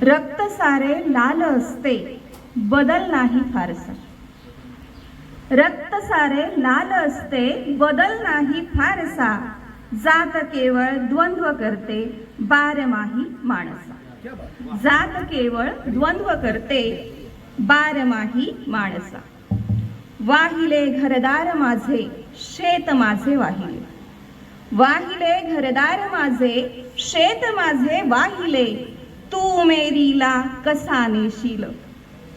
रक्त सारे लाल असते, बदल नाही फारसा. रक्त सारे लाल असते, बदल नाही फारसा. जात केवळ द्वंद्व करते, बारमाही माणसा. जात केवळ द्वंद्व करते, बारमाही माणसा. वाहिले घरदार माझे, शेत माझे वाहिले. वाहिले घरदार माझे, शेत माझे वाहिले. तू मेरीला कसा नेशील,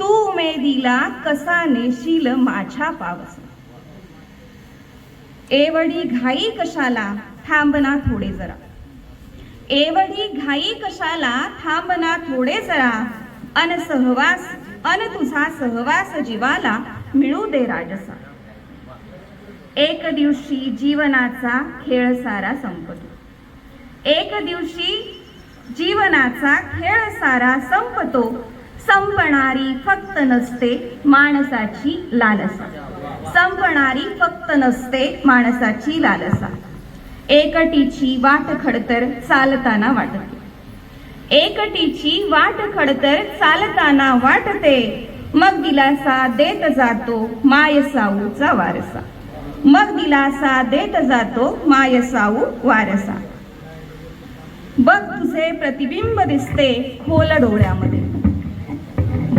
तू मेरीला कसा नेशील माझ्या पावसा. एवढी घाई कशाला, थांबना थोडे जरा. एवढी घाई कशाला, थांबना थोडे जरा. अन सहवास, अन तुझा सहवास जीवाला मिळू दे राजसा. एक दिवशी जीवनाचा खेळ सारा संपतो. एक दिवशी जीवनाचा खेळ सारा संपतो. संपणारी फक्त नसते माणसाची लालसा. संपणारी फक्त नसते माणसाची लालसा. एकटीची वाट खडतर चालताना वाटते. एकटीची वाट खडतर चालताना वाटते. मग दिलासा देत जातो माय साऊचा वारसा. मग दिलासा देत जातो माय साऊ वारसा. बघ तुझे प्रतिबिंब दिसते खोल डोळ्यामध्ये.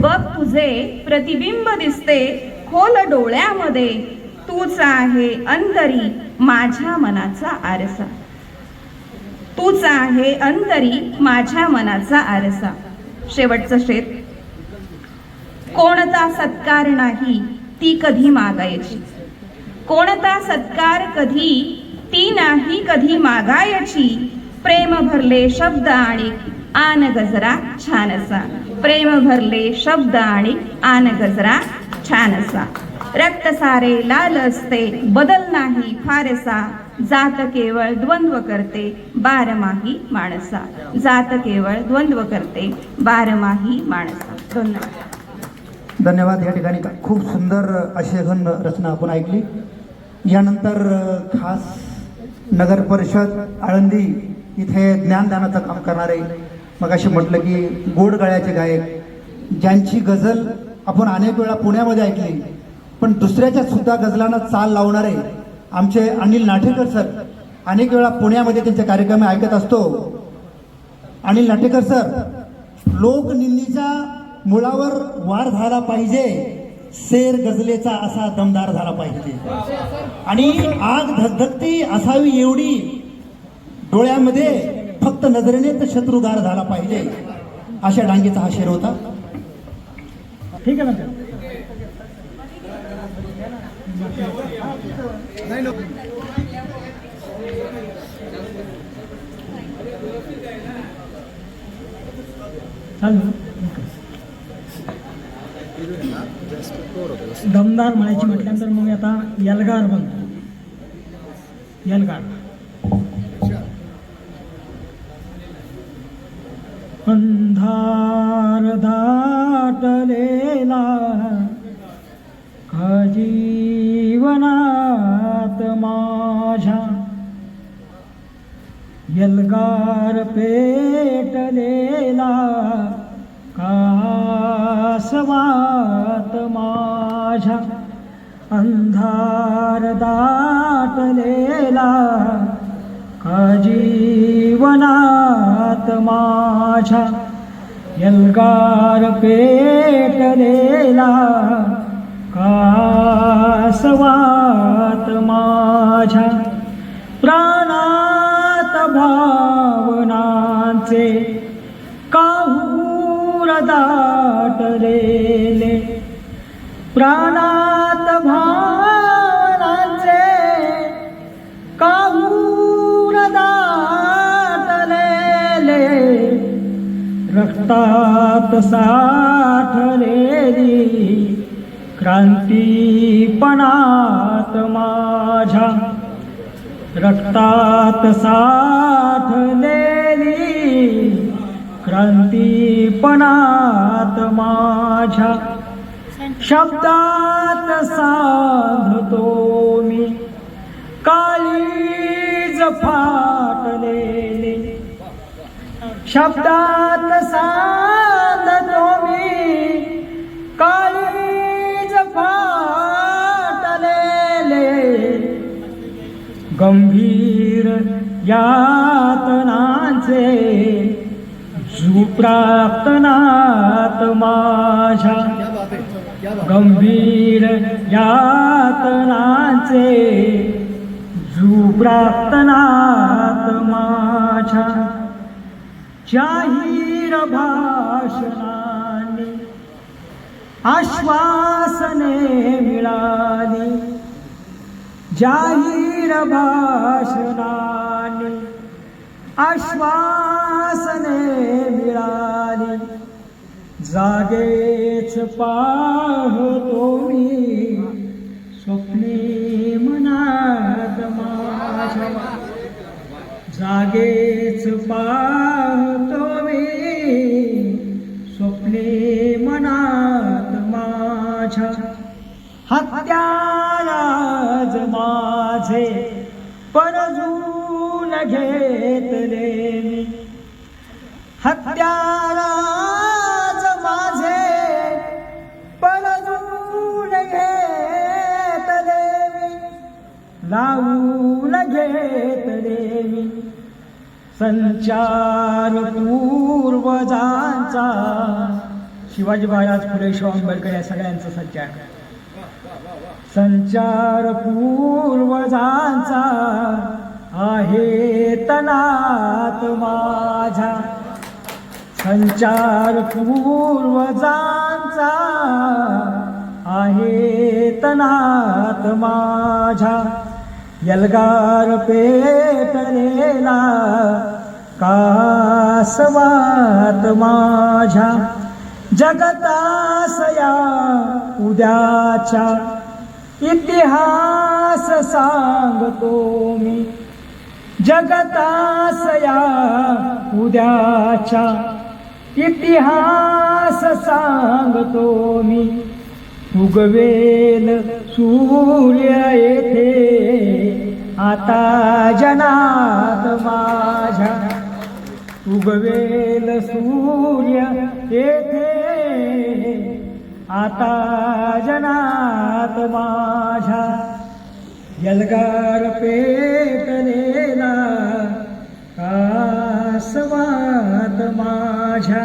बघ तुझे प्रतिबिंब दिसते खोल डोळ्यामध्ये. तूच आहे अंतरी माझ्या मनाचा आरसा. तूच आहे अंतरी माझ्या मनाचा आरसा. शेवटचं शेर. कोणता सत्कार नाही ती कधी मागायची. कोणता सत्कार कधी ती नाही कधी मागायची. प्रेम भरले शब्द आणि आन गजरा छानसा. प्रेम भरले शब्द आणि आन गजरा छानसा. रक्त सारे लाल असते, बदल नाही फारसा. जात केवळ द्वंद्व करते, बारमाही माणसा. जात केवळ द्वंद्व करते, बारमाही माणसा. धन्यवाद. धन्यवाद. या ठिकाणी खूप सुंदर अशी घन रचना आपण ऐकली. यानंतर खास नगर परिषद आळंदी इथे ज्ञानदानाचं काम करणारे, मग असे म्हटलं की गोड गळ्याचे गायक, ज्यांची गझल आपण अनेक वेळा पुण्यामध्ये ऐकली, पण दुसऱ्याच्या सुद्धा गझलांना चाल लावणारे आमचे अनिल नाटेकर सर. अनेक वेळा पुण्यामध्ये त्यांचे कार्यक्रम ऐकत असतो. अनिल नाटेकर सर, लोकनिंदीच्या मुळावर वार झाला पाहिजे, शेर गझलेचा असा दमदार झाला पाहिजे. आणि आग धगधगती असावी एवढी डोळ्यामध्ये, फक्त नजरेने तर शत्रुगार झाला पाहिजे. अशा डांगेचा हा शेर होता. ठीक आहे ना. दमदार म्हणायची म्हटल्यानंतर मग आता यलगार बनतो. यलगार. अंधार दाटलेला का जीवनात माझ्या. यलगार पेटलेला कासवात माझ्या. अंधार दाटलेला का जीवनात माझ्या. यलगार पेटलेला कासवात माझ्या. प्राणात भावनांचे काहूर दाटलेले. प्राणात भावनांचे काहूर दाटलेले. रक्तात साठलेली क्रांतीपणात माझ्या. रक्तात साठलेली क्रांतीपणात माझ्या. शब्दात साधतो मी काळीज फाटलेले. शब्दात साधतो गंभीर यातनांचे प्रार्थनात माझ्या, गंभीर यातनांचे प्रार्थनात माझ्या, जाहीर भाषणाने आश्वासने मिळाली, जाहीर भाषणाने आश्वासने मिळाली, जागेच पाहतो मी स्वप्ने मनात माझ्या, जागेच पाहतो मी स्वप्ने मनात माझ्या, हत्याराज माझे परजून घेतले मी, हत्याराज माझे परजून घेतले मी, लावून घेतले मी, संचार पूर्वजांचा, शिवाजी महाराज, फुले शाहू आंबेडकर या सगळ्यांचा संचार, संचार पूर्वजांचा आहे तनात माझ्या, संचार पूर्वजांचा आहे तनात माझ्या, यलगार पेटलेला कासवात माझ्या, जगतासया उद्याच्या इतिहास सांगतो मी, जगतासया उद्याच्या इतिहास सांगतो मी, उगवेल सूर्य येथे आता जनात माझ्या, उगवेल सूर्य येथे आता जनात माझ्या, यलगार पेटलेला कासवात माझ्या,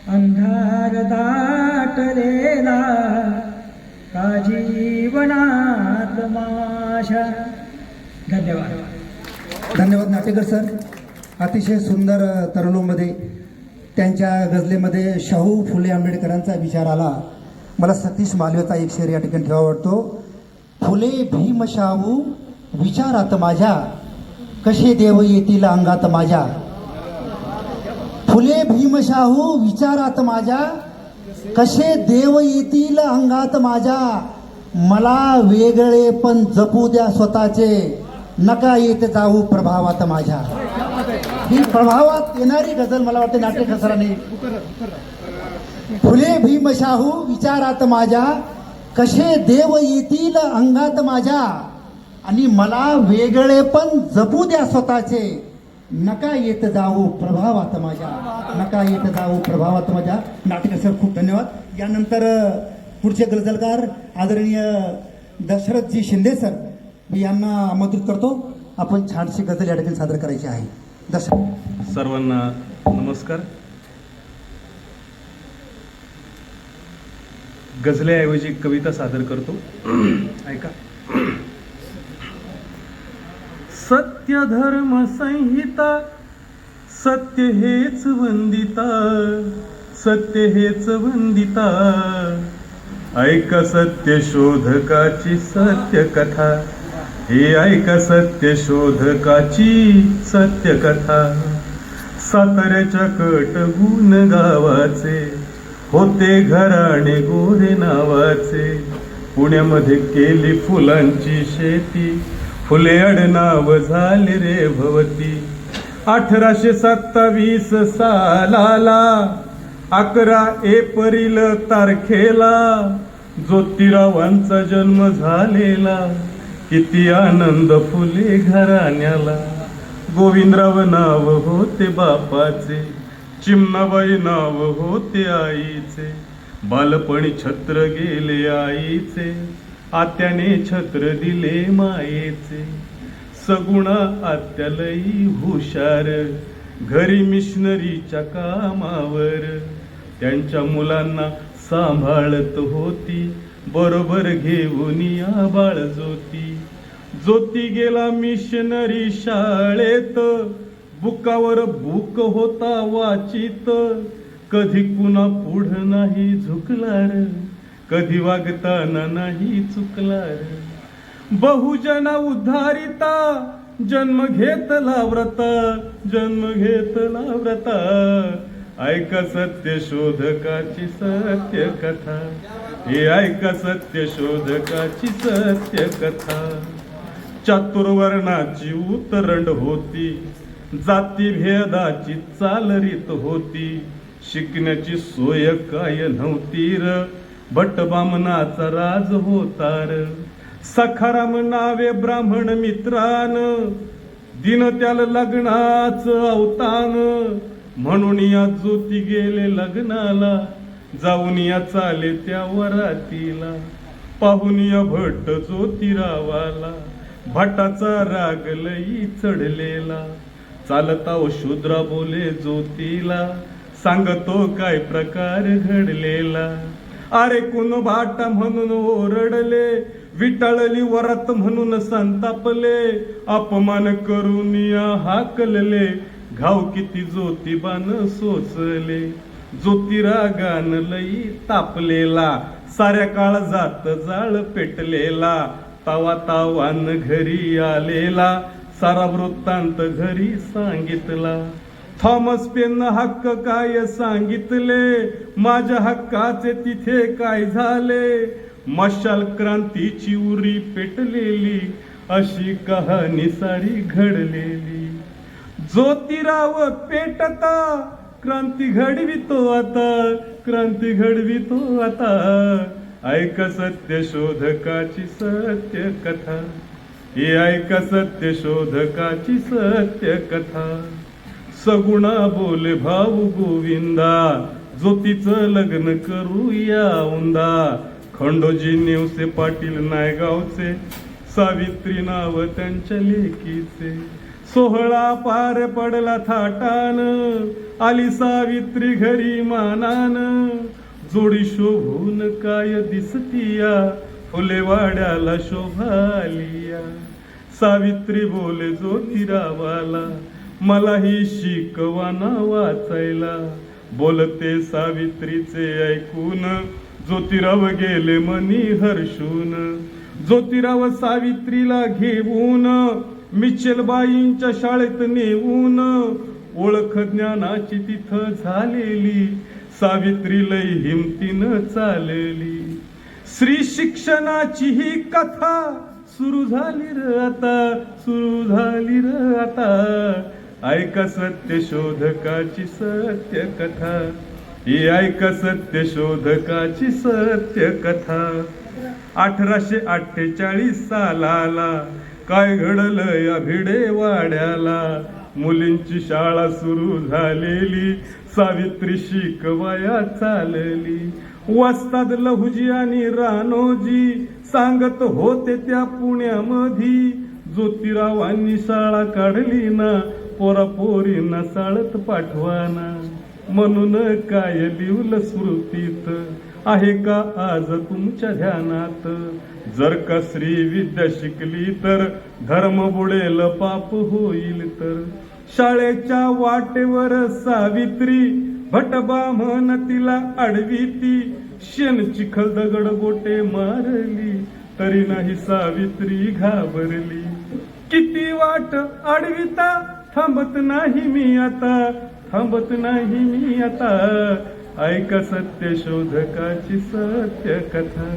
अंधार दाटलेला का जीवनात माझ्या. धन्यवाद. धन्यवाद नाटेकर सर. अतिशय सुंदर तरलूमध्ये त्यांच्या गझलेमध्ये शाहू फुले आंबेडकरांचा विचार आला. मला सतीश मालवेचा एक शेर या ठिकाणी ठेवा वाटतो. फुले भीम शाहू विचारात माझ्या, कसे देव येतील अंगात माझ्या. फुले भीम शाहू विचारात माझ्या, कसे देव येतील अंगात माझ्या. मला वेगळे पण जपू द्या स्वतःचे, नका येत जाऊ प्रभावात माझ्या. ही प्रभावात येणारी गझल मला वाटते नाटेकर सरांनी. फुले भीम शाहू विचारात माझ्या, कसे देव येतील अंगात माझ्या. आणि मला वेगळे पण जपू द्या स्वतःचे, नका येत जाऊ प्रभावात माझ्या, नका येत जाऊ प्रभावात माझ्या. नाटेकर सर खूप धन्यवाद. यानंतर पुढचे गझलकार आदरणीय दशरथजी शिंदे सर, मी यांना आमंत्रित करतो. आपण छानशी गझल या ठिकाणी सादर करायची आहे. दशरथ. सर्वांना नमस्कार. गझलेऐवजी कविता सादर करतो, ऐका. सत्य धर्म संहिता, सत्य हेच वंदिता, सत्य हेच वंदिता. ऐका सत्य शोधकाची सत्य कथा, हे ऐका सत्य शोधकाची सत्य कथा. साताऱ्याच्या कटगुण गावाचे होते घराणे गोरे नावाचे. पुण्यामध्ये केली फुलांची शेती, फुले आडनाव झाले रे भवती. 1827 सालाला 11 एप्रिल तारखेला ज्योतिरावांचा जन्म झालेला. किती आनंद फुले घराण्याला. गोविंदराव नाव होते बापाचे, चिमणाबाई नाव होते आईचे. बालपणी छत्र गेले आईचे, आत्याने छत्र दिले मायेचे. सगुणा आत्यालई हुशार, घरी मिशनरीच्या कामावर त्यांच्या मुलांना सांभाळत होती, बरोबर घेऊन या बाळ ज्योती गेला मिशनरी शाळेत, बुकावर बुक होता वाचित, कधी कुणा पुढ नाही झुकला र, कधी वागताना नाही चुकला र. बहुजना उद्धारिता जन्म घेतला व्रता, ऐका सत्य शोधकाची सत्य कथा, हे ऐका सत्य शोधकाची सत्य कथा. चातुर्वर्णाची उतरंड होती, जाती भेदाची चालरीत होती, शिकण्याची सोय काय नव्हती र, भट बामनाचा राज होतार. सखाराम नावे ब्राह्मण मित्रान, दिन त्याला लग्नाचं अवतान, म्हणून या ज्योती गेले लग्नाला, जाऊन या चाले त्या वरातीला. पाहून या भट ज्योतिरावाला, भटाचा राग लई चढलेला. चालता व शूद्रा बोले ज्योतीला, सांगतो काय प्रकार घडलेला. अरे कुण भाटा म्हणून ओरडले, विटाळली वरात म्हणून संतापले, अपमान करून या हाकलले, घाव किती ज्योतिबान सोचले. ज्योतिरागान लई तापलेला, साऱ्या काळ जात जाळ पेटलेला, तावा तावान घरी आलेला, सारा वृत्तांत घरी सांगितला. थॉमस पेन हक्क काय सांगितले, माझ्या हक्काचे तिथे काय झाले. मशाल क्रांतीची उरी पेटलेली, अशी कहाणी सारी घडलेली. ज्योतिराव पेटता, क्रांती घडवितो आता, ऐका सत्य शोधकाची सत्य कथा, हे ऐका सत्य शोधकाची सत्य कथा. सगुणा बोले भाऊ गोविंदा, ज्योतीचं लग्न करूया औंदा. खंडोजी नेवसे पाटील नायगावचे, सावित्री नाव त्यांच्या लेकीचे. सोहळा पार पडला थाटान, आली सावित्री घरी मानान. जोडी शोभून काय दिसतीया, फुलेवाड्याला शोभालिया. सावित्री बोले ज्योतिरावाला, मलाही शिकवाना वाचायला. बोलते सावित्रीचे ऐकून, ज्योतिराव गेले मनी हर्षून. ज्योतिराव सावित्रीला घेऊन, मिचलबाईंच्या शाळेत नेऊन. ओळख ज्ञानाची तिथं झालेली, सावित्री लई हिमतीनं चालली. श्री शिक्षणाची ही कथा सुरू झाली र आता, ऐका सत्य शोधकाची सत्य कथा, ही ऐका सत्य शोधकाची सत्य कथा. 1848 सालाला काय घडलं या भिडेवाड्याला. मुलींची शाळा सुरू झालेली, सावित्री शिकवाया चालली. वस्ताद लहुजी आणि रानोजी सांगत होते त्या पुण्यामधी. ज्योतिरावांनी शाळा काढली ना, पोरापोरींना शाळेत पाठवाना. म्हणून काय लिवलं स्मृतीत, आहे का आज तुमच्या ध्यानात. जर का श्री विद्या शिकली तर, धर्म बुडेल पाप होईल तर. शाळेच्या वाटेवर सावित्री, भटबामन तिला अडविती. शेण चिखल दगड गोटे मारली, तरी नाही सावित्री घाबरली. किती वाट अडविता, थांबत नाही मी आता, ऐका सत्य शोधकाची सत्य कथा,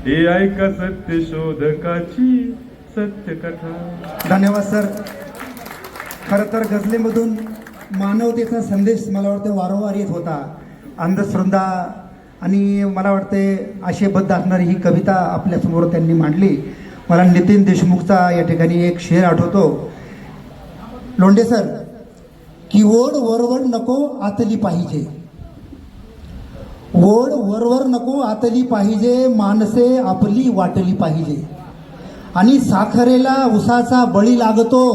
हे ऐका सत्य शोधकाची सत्य कथा. धन्यवाद सर. खरं तर गझलेमधून मानवतेचा संदेश मला वाटतं वारंवार येत होता. अंधश्रद्धा आणि मला वाटते आशयबद्ध असणारी ही कविता आपल्यासमोर त्यांनी मांडली. मला नितीन देशमुखचा या ठिकाणी एक शेर आठवतो. लोंढे सर, की ओढ वरवर नको आतली पाहिजे, ओढ वरवर नको आतली पाहिजे, माणसे आपली वाटली पाहिजे. आणि साखरेला उसाचा बळी लागतो,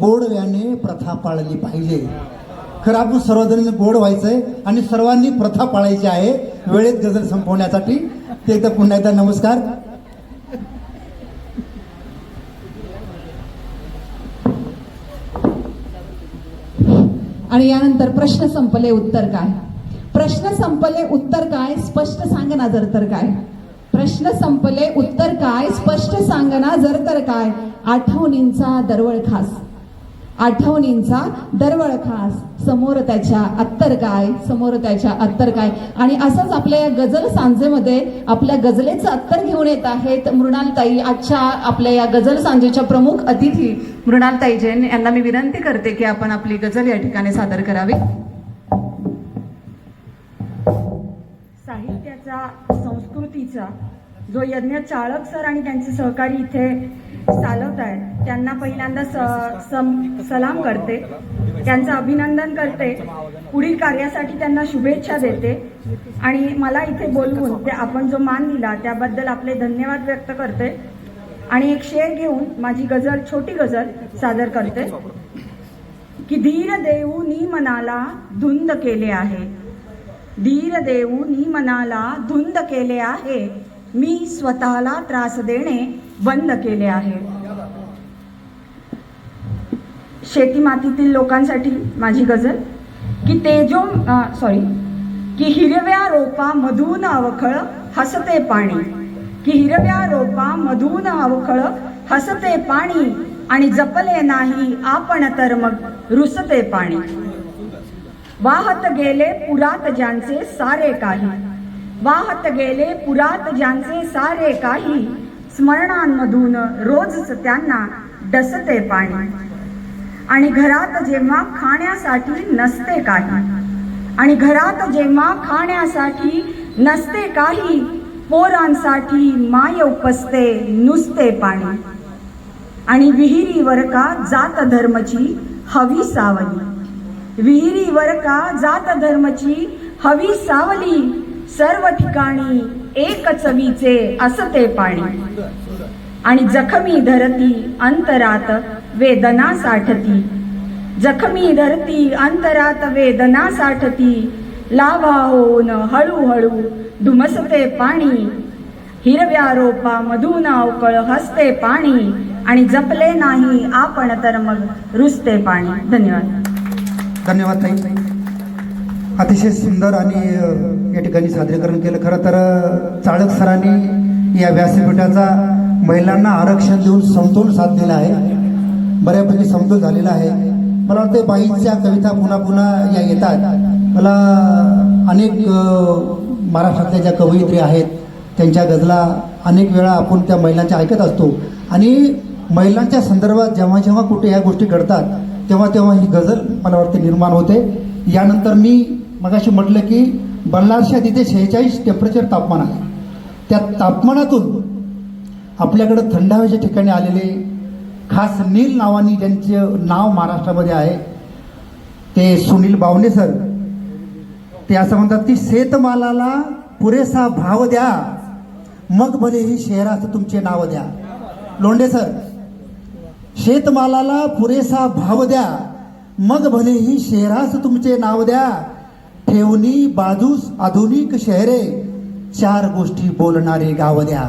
गोडव्याने प्रथा पाळली पाहिजे. खरं आपण सर्वजण गोड व्हायचंय आणि सर्वांनी प्रथा पाळायची आहे वेळेत गजल संपवण्यासाठी. ते एकदा पुन्हा एकदा नमस्कार. आणि यानंतर प्रश्न संपले उत्तर काय. प्रश्न संपले उत्तर काय स्पष्ट सांगना जर तर काय. प्रश्न संपले उत्तर काय स्पष्ट सांगना जर तर काय. आठवणींचा दरवळ खास, आठवणींचा दरवळ खास, समोर त्याच्या अत्तर काय, समोर त्याच्या अत्तर काय. आणि असंच आपल्या या गझल सांजेमध्ये आपल्या गझलेचं अत्तर घेऊन येत आहेत मृणालताई. आजच्या आपल्या या गझल सांजेच्या प्रमुख अतिथी मृणालताई जैन यांना मी विनंती करते की आपण आपली गझल या ठिकाणी सादर करावी. साहित्याचा, संस्कृतीचा जो यज्ञ चाळक सर आणि त्यांचे सहकारी इथे चालवत आहेत त्यांना पहिल्यांदा सलाम करते, त्यांचं अभिनंदन करते, पुढील कार्यासाठी त्यांना शुभेच्छा देते आणि मला इथे बोलवून ते आपण जो मान दिला त्याबद्दल आपले धन्यवाद व्यक्त करते. आणि एक शेर घेऊन माझी गझल, छोटी गझल सादर करते की धीर देऊनी मनाला धुंद केले आहे, धीर देऊनी मनाला धुंद केले आहे, मी स्वतःला त्रास देणे बंद केले आहे. शेती मातीतील लोकांसाठी माझी गझल की की हिरव्या रोपा मधून अवखळ हसते पाणी, की हिरव्या रोपा मधून अवखळ हसते पाणी आणि जपले नाही आपण तर मग रुसते पाणी. वाहत गेले पुरात ज्यांचे सारे काही, वाहत गेले पुरात ज्यांचे सारे काही, स्मरणांमधून रोजच त्यांना डसते पाणी. आणि घरात जेव्हा खाण्यासाठी नसते काही, आणि घरात जेव्हा खाण्यासाठी नसते काही, पोरांसाठी माय उपसते नुसते पाणी. आणि विहिरीवर का जात धर्मची हवी सावली, विहिरीवर का जात धर्मची हवी सावली, सर्व ठिकाणी एक चवीचे असते पाणी. आणि जखमी धरती अंतरात वेदना साठती, जखमी धरती अंतरात वेदना साठती, लावा होऊन हळूहळू धुमसते पाणी. हिरव्या रोपा मधून अवकळ हसते पाणी आणि जपले नाही आपण तर मग रुसते पाणी. धन्यवाद. धन्यवाद ताई. अतिशय सुंदर आणि या ठिकाणी सादरीकरण केलं. खरं तर चाळक सरांनी या व्यासपीठाचा महिलांना आरक्षण देऊन समतोल साधलेला आहे, बऱ्यापैकी समतोल झालेला आहे. मला वाटतं बाईंच्या कविता पुन्हा पुन्हा या येतात. मला अनेक महाराष्ट्रातल्या ज्या कवयित्री आहेत त्यांच्या गझला अनेक वेळा आपण त्या महिलांच्या ऐकत असतो आणि महिलांच्या संदर्भात जेव्हा जेव्हा कुठे ह्या गोष्टी घडतात तेव्हा तेव्हा ही गझल मला वाटते निर्माण होते. यानंतर मी मगाशी म्हटलं की बल्लारशात इथे 46 टेम्परेचर तापमान आहे. त्या तापमानातून आपल्याकडं थंड हवेच्या ठिकाणी आलेले खास नील नावानी ज्यांचे नाव महाराष्ट्रामध्ये आहे ते सुनील बावणे सर. ते असं म्हणतात की शेतमालाला पुरेसा भाव द्या, मग भले ही शहराचं तुमचे नाव द्या. लोंढे सर, शेतमालाला पुरेसा भाव द्या, मग भले ही शहरास तुमचे नाव द्या, ठेवणी बाजूस आधुनिक शहरे, चार गोष्टी बोलणारे गाव द्या.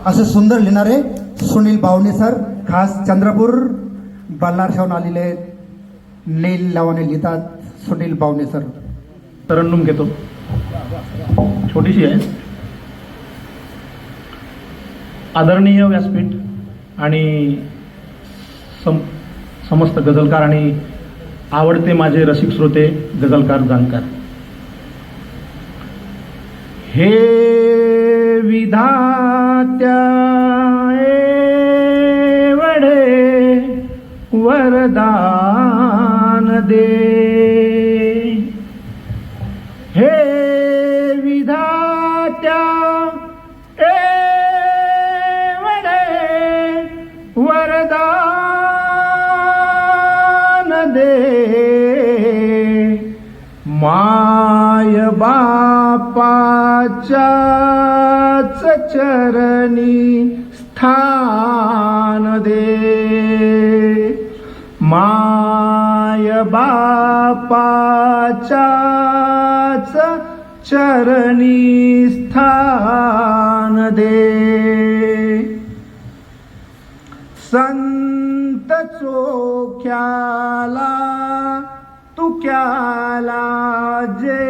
असं सुंदर लिहिणारे सुनील बावणे सर, खास चंद्रपूर बल्लारशाहून आलेले, नेल लावाने लिहितात सुनील बावणे सर. तरन्नुम घेतो, छोटीशी आहे. आदरणीय व्यासपीठ आणि समस्त गझलकार आणि आवडते माझे रसिक श्रोते गझलकार जाणकार, हे विधात्या एवढे वरदान दे, हे विधात्या एवढे वरदान दे, माय बाप बापाच्याच चरणी स्थान दे, माय बापाच्याच चरणी स्थान दे. संत चोख्याला तुक्याला जे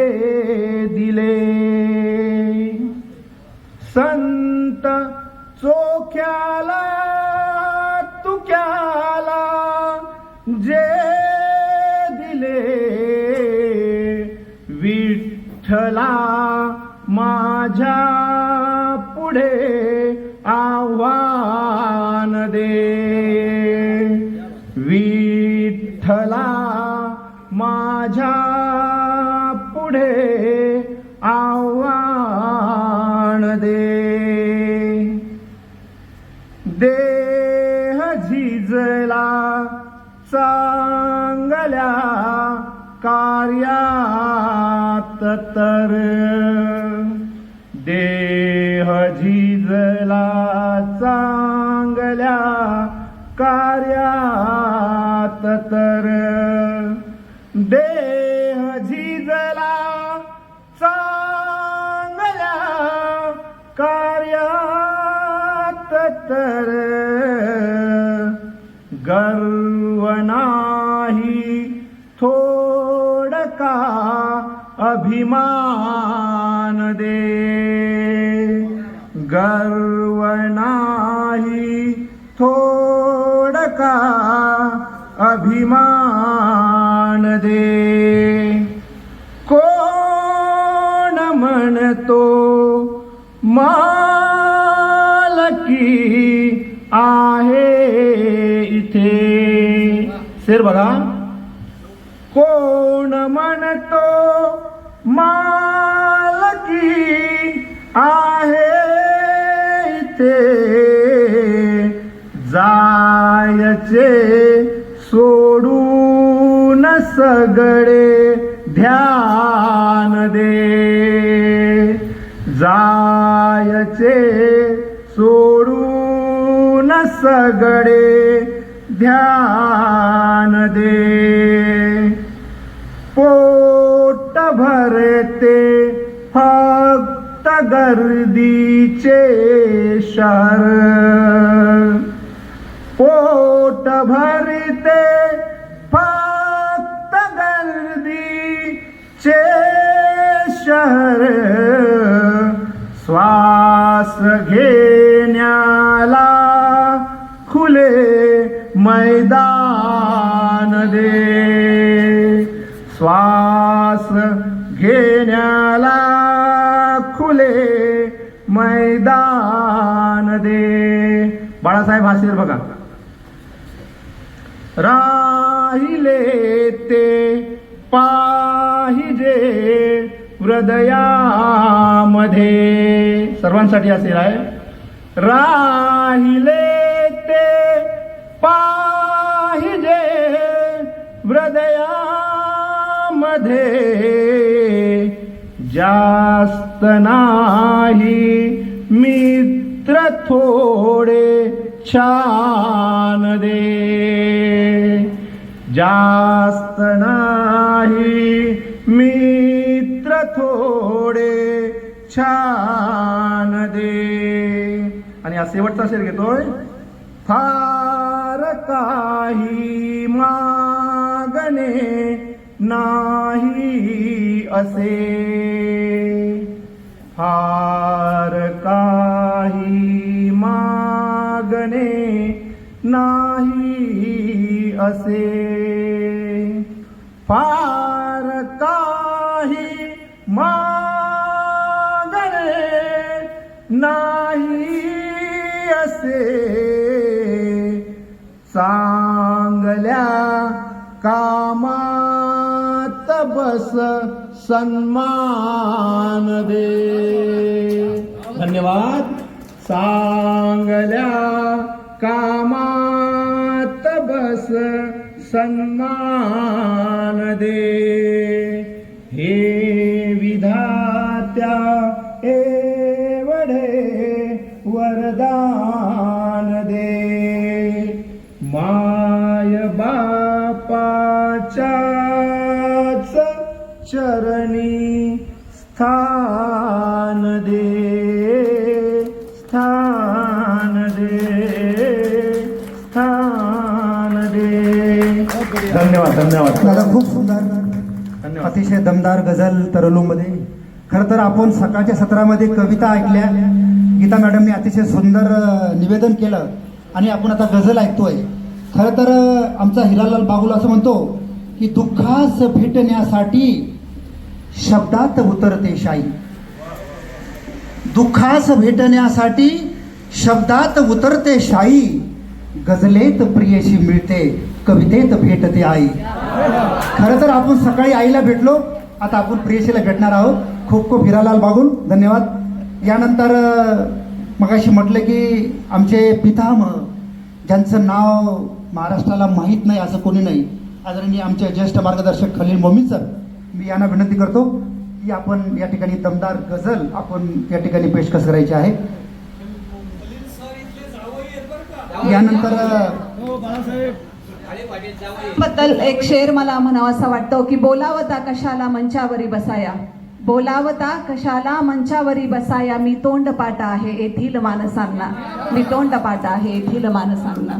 दिले, संत चोख्याला तुक्याला जे दिले, विठ्ठला माझ्या पुढे आव्हान दे, विठ्ठला माझ्या पुढे आव्हान दे. देह झिजला चांगल्या कार्यात तर, देह झिजला चांगल्या कार्यात तर, देह झिजला चांगल्या कार्यात तर, गर्व नाही थोडका अभिमान दे, गर्व नाही थोडका अभिमान दे. कोण म्हणतो मालकी आहे इथे, शेर बघा. कोण म्हणतो मालकी आहे इथे, जायचे सोडून सगळे ध्यान दे, जायचे सोडून सगळे ध्यान दे. पोट भरते फक्त गर्दीचे शहर, पोट भरते फक्त गर्दीचे शहर, श्वास घेण्याला खुले मैदान दे, श्वास घेण्याला खुले मैदान दे. बाळासाहेब हा शेर बघा. राहिले ते पाहिजे हृदयामध्ये, सर्वांसाठी असेल आहे. राहिले ते पाहिजे हृदयामध्ये, जास्त नाही मित्र थोडे छान दे, जास्त नाही मित्र थोडे छान दे. आणि हा शेवटचा शेर घेतोय. फार काही मागणे नाही असे, फार काही मागणे नाही असे, फार काही मागणे नाही असे, चांगल्या कामात बस सन्मान दे. धन्यवाद. चांगल्या कामात बस सन्मान दे, हे विधाता मात्या एवढे वरदान दे, माय बापाच्याच चरणी स्थान दे, स्थान दे, स्थान दे. धन्यवाद धन्यवाद. दादा खूप सुंदर, अतिशय दमदार गझल तरलूमध्ये. खरं तर आपण सकाळच्या सत्रामध्ये कविता ऐकल्या, गीता मॅडमने अतिशय सुंदर निवेदन केलं आणि आपण आता गझल ऐकतोय. खरं तर आमचा हिरालाल बागुल असं म्हणतो की दुःखास भेटण्यासाठी शब्दात उतरते शाई, दुःखास भेटण्यासाठी शब्दात उतरते शाई, गझलेत प्रियशी मिळते कवितेत भेटते आई. खरं तर आपण सकाळी आईला भेटलो, आता आपण प्रियशीला भेटणार आहोत. खूप खूप हिरालाल बागुल, धन्यवाद. यानंतर मगाशी म्हटलं की आमचे पितामह, ज्यांचं नाव महाराष्ट्राला माहीत नाही असं कोणी नाही, आदरणीय आमचे ज्येष्ठ मार्गदर्शक खलील मोमीन सर, मी यांना विनंती करतो की आपण या ठिकाणी दमदार गझल आपण या ठिकाणी पेशकश करायची आहे. यानंतर बद्दल एक शेर मला म्हणावासा वाटतो की बोलावता कशाला मंचावरी बसाया, बोलावता कशाला मंचावरी बसाया, मी तोंडपाट आहे येथील माणसांना, मी तोंडपाट आहे येथील माणसांना.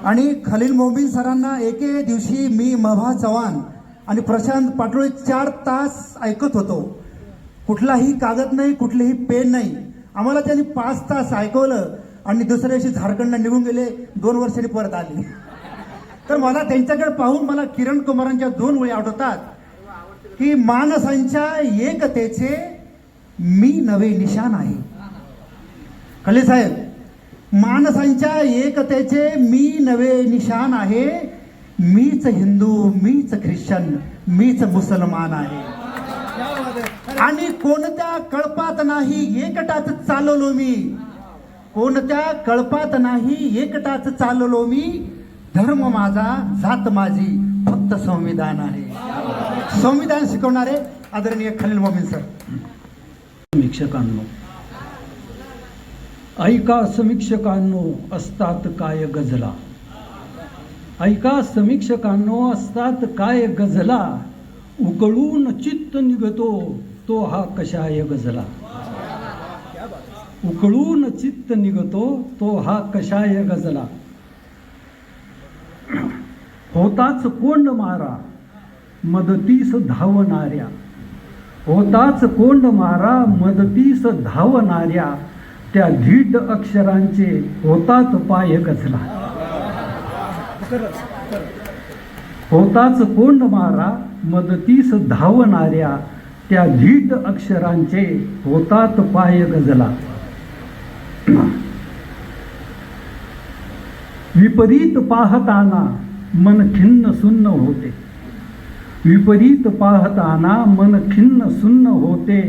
आणि खलील मोमीन सरांना एके दिवशी मी मभा चव्हाण आणि प्रशांत पाटोळे 4 तास ऐकत होतो. कुठलाही कागद नाही, कुठलेही पेन नाही. आम्हाला त्यांनी 5 तास ऐकवलं आणि दुसऱ्या दिवशी झारखंडला निघून गेले. 2 वर्षांनी परत आले. तर मला त्यांच्याकडे पाहून मला किरण कुमारांच्या 2 ओळी आठवतात की माणसांच्या एकतेचे मी नवे निशान आहे. खलील साहेब, माणसांच्या एकतेचे मी नवे निशान आहे, मीच हिंदू, मीच ख्रिश्चन, मीच मुसलमान आहे. आणि कोणत्या कळपात नाही एकटाच चाललो मी, कोणत्या कळपात नाही एकटाच चाललो मी, धर्म माझा, जात माझी, फक्त संविधान आहे. संविधान शिकवणारे आदरणीय खलील मोमीन सर. समीक्षकांनो, ऐका समीक्षकांनो असतात काय गझला, ऐका समीक्षकांनो असतात काय गझला, उकळून चित्त निघतो तो हा कशाय गझला, उकळून चित्त निघतो तो हा कशाय गझला. होताच कोंड मारा मदतीस धावणाऱ्या, होताच कोंड मारा मदतीस धावणाऱ्या, त्या धीट अक्षरांचे होतात पाय गझला, होताच कोंड मारा मदतीस धावणाऱ्या, त्या धीट अक्षरांचे होतात पाय गझला. विपरीत पाहताना मन खिन्न सुन्न होते, विपरीत पाहताना मन खिन्न सुन्न होते,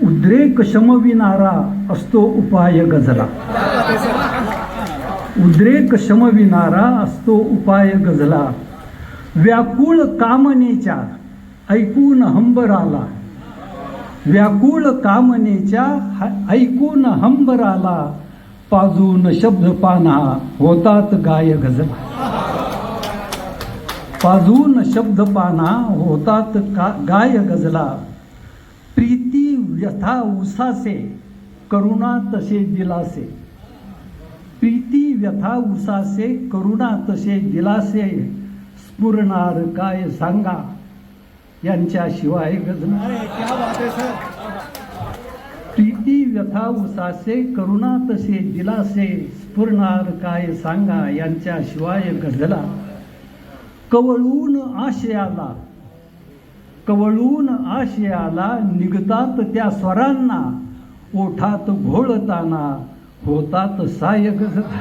उद्रेक शमविणारा असतो उपाय गझला, उद्रेक शमविणारा असतो उपाय गझला. व्याकुळ कामनेच्या ऐकून हंबराला, व्याकुळ कामनेच्या ऐकून हंबराला, पाजून शब्द पाना होतात गाय गझला, पाजून शब्द पाना होतात गाय गझला. प्रीती व्यथा उसासे करुणा तसे दिलासे, प्रीती व्यथा उसासे करुणा तसे दिलासे, स्फुरणार काय सांगा यांच्याशिवाय गझला. प्रीती व्यथा उसासे करुणा तसे दिलासे, स्फुरणार काय सांगा यांच्याशिवाय गझला. कवळून आशयाला, कवळून आशयाला निघतात त्या स्वरांना, ओठात घोळताना होतात साय गझला,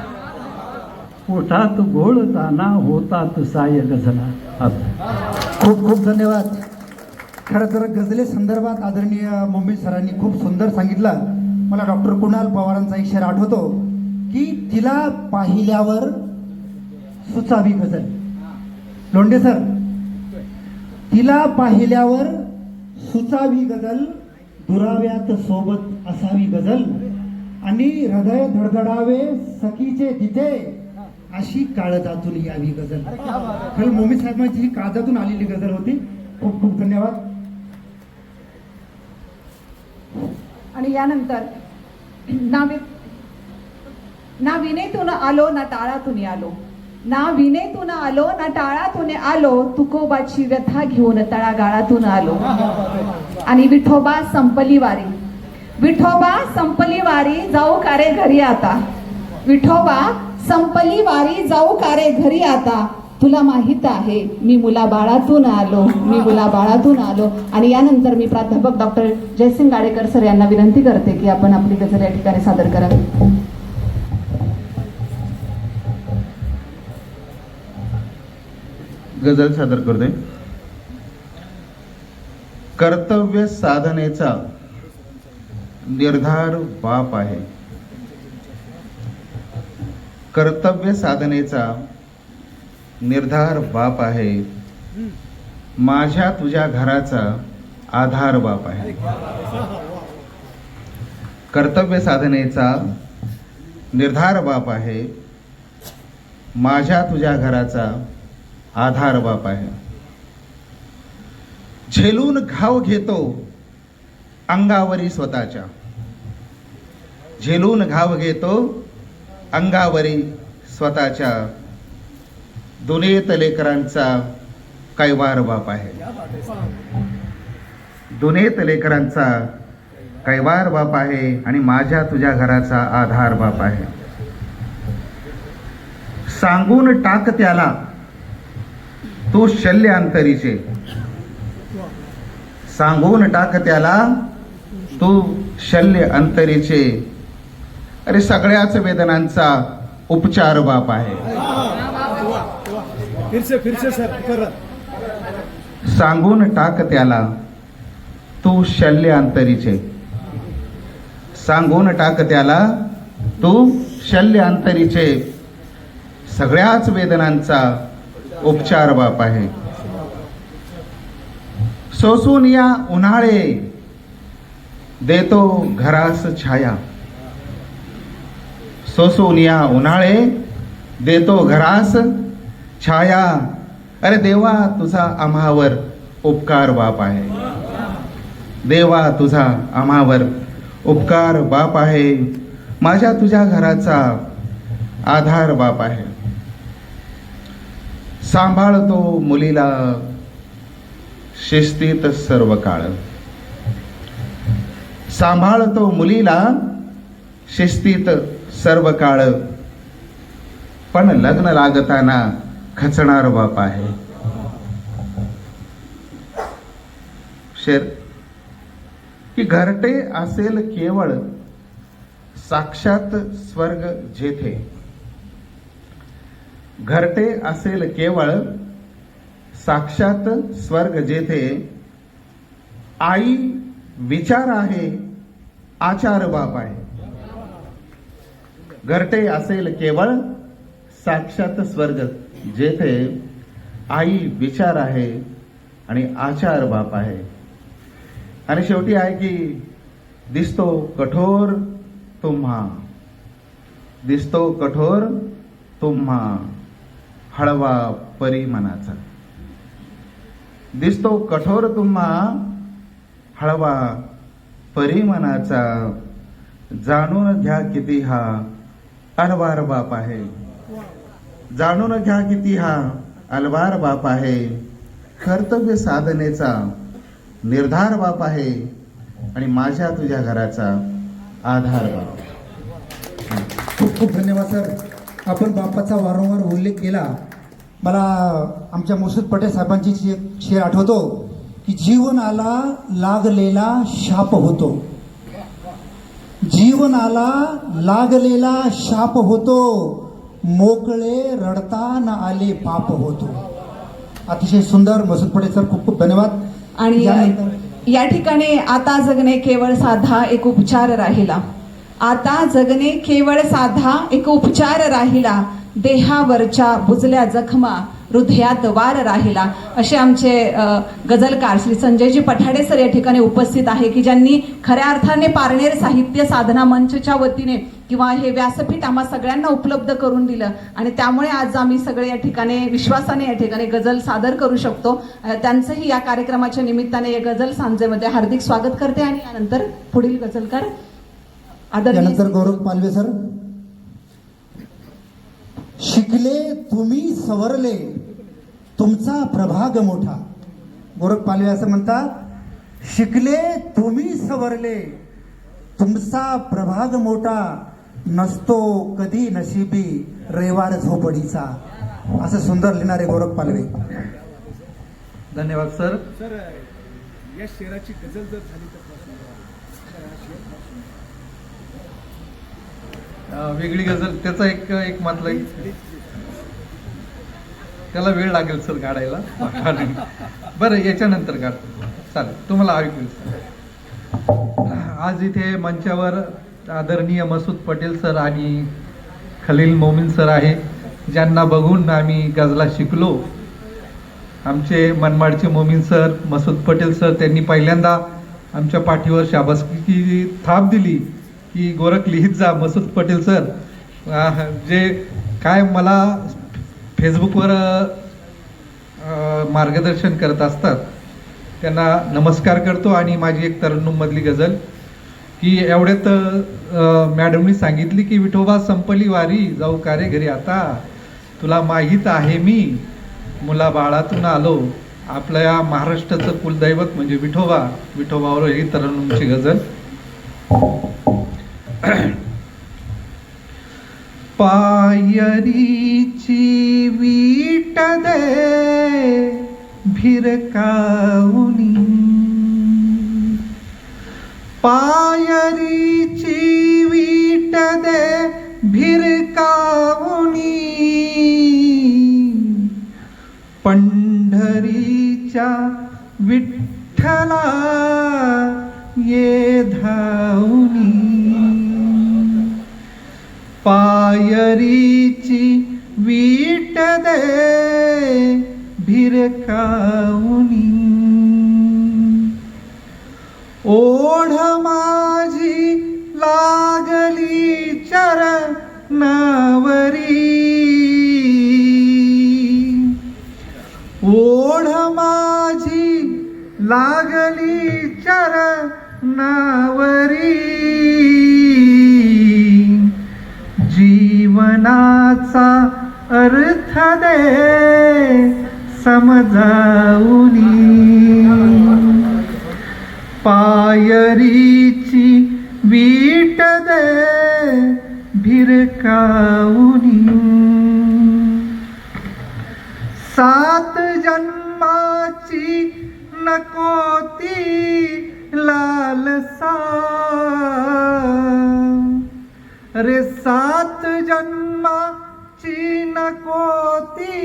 ओठात घोळताना होतात साय गझला. खूप खूप धन्यवाद. खरं तर गझले संदर्भात आदरणीय मोमीन सरांनी खूप सुंदर सांगितलं. मला डॉक्टर कुणाल पवारांचा एक शेर आठवतो की तिला पाहिल्यावर सुचावी गझल. लोंढे सर, तिला पाहिल्यावर सुचावी गझल, दुराव्यात सोबत असावी गझल आणि हृदय धडधडावे सखीचे तिथे अशी काळजातून यावी गझल. खरं मोमी साहेबांची ही काळजातून आलेली गझल होती. खूप खूप धन्यवाद. आणि यानंतर ना विनेतून आलो ना टाळातून आलो, ना विनेतून आलो ना टाळातून आलो, तुकोबाची व्यथा घेऊन तळागाळातून आलो. आणि विठोबा संपली वारी, विठोबा संपली वारी जाऊ का रे घरी आता, विठोबा संपली वारी जाऊ का रे घरी आता, तुला माहित आहे मी मुलाबाळातून आलो, मी मुलाबाळातून आलो. आणि यानंतर मी प्राध्यापक डॉक्टर जयसिंग गाडेकर सर यांना विनंती करते की आपण आपली गझल या ठिकाणी सादर करावी. गझल सादर करतोय. कर्तव्य साधनेचा निर्धार बाप आहे, कर्तव्य साधनेचा निर्धार बाप आहे, माझ्या तुझ्या घराचा आधार बाप आहे. कर्तव्य साधनेचा निर्धार बाप आहे, माझ्या तुझ्या घराचा आधार बाप आहे. झेलून घाव घेतो अंगावरी स्वतःच्या, झेलून घाव घेतो अंगावरी स्वतःच्या, दुनियेत लेकरांचा कैवार बाप आहे, दुनियेत लेकरांचा कैवार बाप आहे आणि माझ्या तुझ्या घराचा आधार बाप आहे. सांगून टाक त्याला तू शल्य अंतरीचे, सांगून टाक त्याला तू शल्य अंतरीचे, अरे सगळ्याच वेदनांचा उपचार बाप आहे. सांगून टाक त्याला तू शल्य अंतरीचे, सांगून टाक त्याला तू शल्य अंतरीचे, सगळ्याच वेदनांचा उपचार बाप आहे. सोसून या उन्हाळे देतो घरास छाया, सोसून या उन्हाळे देतो घरास छाया, अरे देवा तुझा आम्हावर उपकार बाप आहे, देवा तुझा आम्हावर उपकार बाप आहे, माझ्या तुझ्या घराचा आधार बाप आहे. सांभाळतो मुलीला शिस्तीत सर्व काळ, सांभाळतो मुलीला शिस्तीत सर्व काळ, पण लग्न लागताना खचणार बाप आहे. शेर की घरटे असेल केवळ साक्षात स्वर्ग जेथे, घरटे असेल केवळ साक्षात स्वर्ग जेथे, आई विचार आहे आचार बाप आहे. घरटे असेल केवळ साक्षात स्वर्ग जेथे, आई विचार आहे आणि आचार बाप आहे. आणि शेवटी आहे की दिसतो कठोर तुम्हा, दिसतो कठोर तुम्हा हळवा परी मनाचा, दिसतो कठोर तुम्हा हळवा परी मनाचा, जाणून घ्या किती हा अलवार बाप आहे, जाणून घ्या किती हा अलवार बाप आहे. कर्तव्य साधनेचा निर्धार बाप आहे आणि माझ्या तुझ्या घराचा आधार बाप. खूप खूप धन्यवाद सर. आपण बापाचा वारंवार उल्लेख केला. मला आमच्या मुर्शिद पटेल साहेबांची शेर आठवतो की जीवनाला लागलेला शाप होतो, जीवनाला लागलेला शाप होतो, मोकळे रडता न आले पाप होतो. अतिशय सुंदर मुर्शिद पटेल सर, खूप खूप धन्यवाद. आणि या ठिकाणी आता जगणे केवळ साधा एक उपचार राहिला, आता जगणे केवळ साधा एक उपचार राहिला, देहावरच्या बुजल्या जखमा हृदयात वार राहिला, असे आमचे गझलकार श्री संजयजी पठाडे सर या ठिकाणी उपस्थित आहे, की ज्यांनी खऱ्या अर्थाने पारनेर साहित्य साधना मंचच्या वतीने किंवा हे व्यासपीठ आम्हा सगळ्यांना उपलब्ध करून दिलं आणि त्यामुळे आज आम्ही सगळे या ठिकाणी विश्वासाने या ठिकाणी गझल सादर करू शकतो. त्यांचंही या कार्यक्रमाच्या निमित्ताने या गझल सांजेमध्ये हार्दिक स्वागत करते आणि यानंतर पुढील गझलकार आदरणीय त्यानंतर गौरव पालवे सर. शिकले तुम्ही सवरले तुमचा प्रभाग मोठा. गौरव पालवे असं म्हणतात, शिकले तुम्ही सवरले तुमचा प्रभाग मोठा, नसतो कधी नशिबी रेवाड झोपडीचा. असं सुंदर लिहिणारे गौरव पालवे. धन्यवाद सर. या शेराची गझल जर झाली तर वेगळी गझल त्याचा एक मतलब त्याला वेळ लागेल सर काढायला. बरं याच्यानंतर काढतो चालेल, तुम्हाला ऐकू. आज इथे मंचावर आदरणीय मसूद पटेल सर आणि खलील मोमीन सर आहे, ज्यांना बघून आम्ही गझला शिकलो. आमचे मनमाडचे मोमीन सर, मसूद पटेल सर, त्यांनी पहिल्यांदा आमच्या पाठीवर शाबासकीची थाप दिली की गोरख लिहित जा मसूद पटेल सर. जे काय मला फेसबुकवर मार्गदर्शन करत असतात त्यांना नमस्कार करतो. आणि माझी एक तरन्नुममधली गझल की एवढ्यात मॅडमनी सांगितली की विठोबा संपली वारी जाऊ का रे घरी आता, तुला माहीत आहे मी मुला बाळातून आलो. आपल्या महाराष्ट्राचं कुलदैवत म्हणजे विठोबा, विठोबावर ही तरन्नुमची गझल. पायरीची वीट दे भिरकावुनी, पायरीची वीट दे भिरकावुनी, पंढरीच्या विठ्ठला ये धावुनी, पायरीची वीट दे भिरकावुनी, ओढ माझी लागली चरणावरी, ओढ माझी लागली चरणावरी, जीवनाचा अर्थ दे समजावुनी, पायरीची वीट दे भिरकावुनी, सात जन्माची नको ती लालसा, रे सात जन्माची नको ती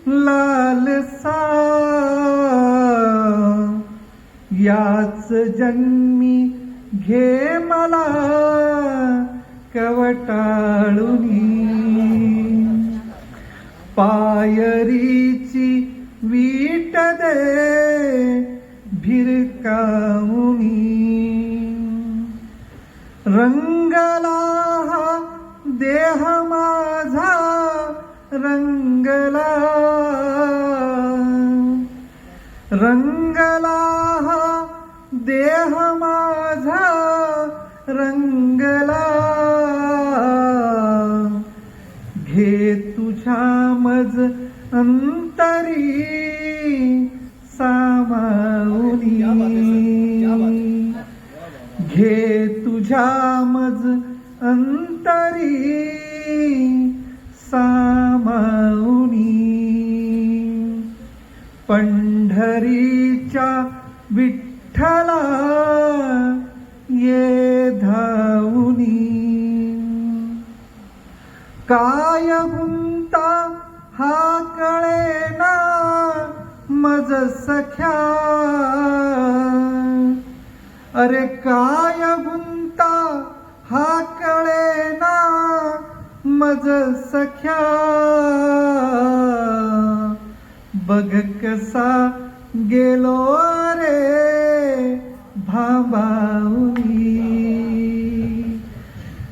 लालसा, याच जन्मी घे मला कवटाळुनी, पायरीची वीट दे भिरकावुनी, रंगला हा देह माझा रंगला, रंगला हा देह माझा रंगला, घे तुझ्या मज अंतरी सामावुनी, घे तुझ्या मज अंतरी सामावुनी, पंढरीच्या विठ्ठला ये धावुनी, काय गुंता हा कळेना मज सख्या, अरे काय गुंता हा कळेना मज सख्या, बघ कसा गेलो रे भांबावनी,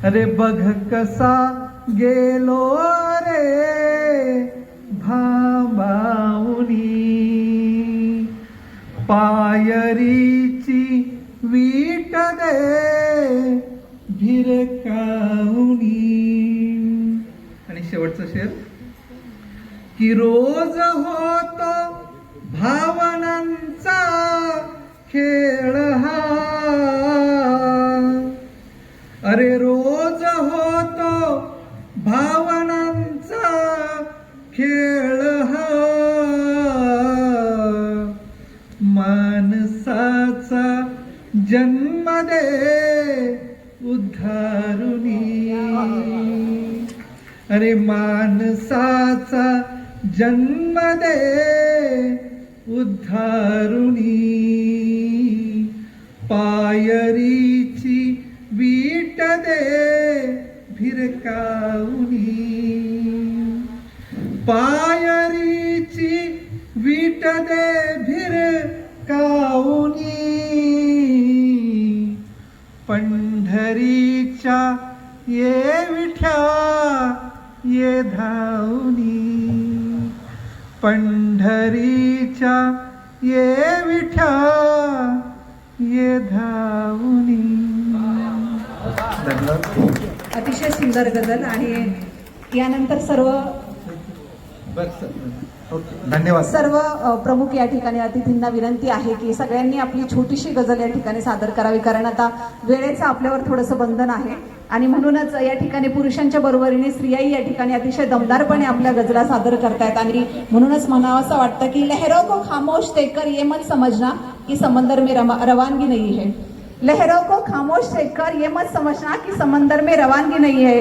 अरे बघ कसा गेलो रे भांबावनी, पायरीची वीट दे भिरकावनी. आणि शेवटचं शेर, की रोज होतो भावनांचा खेळ हा, अरे रोज होतो भावनांचा खेळ हा, माणसाचा जन्म दे उद्धारुनी, अरे माणसाचा जन्म दे उद्धारुनी, पायरीची वीट दे भिरकावनी, पायरीची वीट दे भिरकावनी, पंढरीच्या ये विठ्या ये धावनी, पंढरीच्या ये विठ्या ये धावनी. अतिशय सुंदर गझल. आणि यानंतर धन्यवाद. सर्व प्रमुख या ठिकाणी अतिथींना विनंती आहे की सगळ्यांनी आपली छोटीशी गझल या ठिकाणी सादर करावी, कारण आता वेळेचं आपल्यावर थोडंसं बंधन आहे. आणि म्हणूनच या ठिकाणी पुरुषांच्या बरोबरीने स्त्रियाही या ठिकाणी अतिशय दमदारपणे आपल्या गजला सादर करतायत. आणि म्हणूनच म्हणावं असं वाटतं की लहरों को खामोश देखकर ये मत समजना कि समंदर में रवानगी नहीं है, लहरों को खामोश देखकर ये मत समझना कि समंदर में रवानगी नहीं है,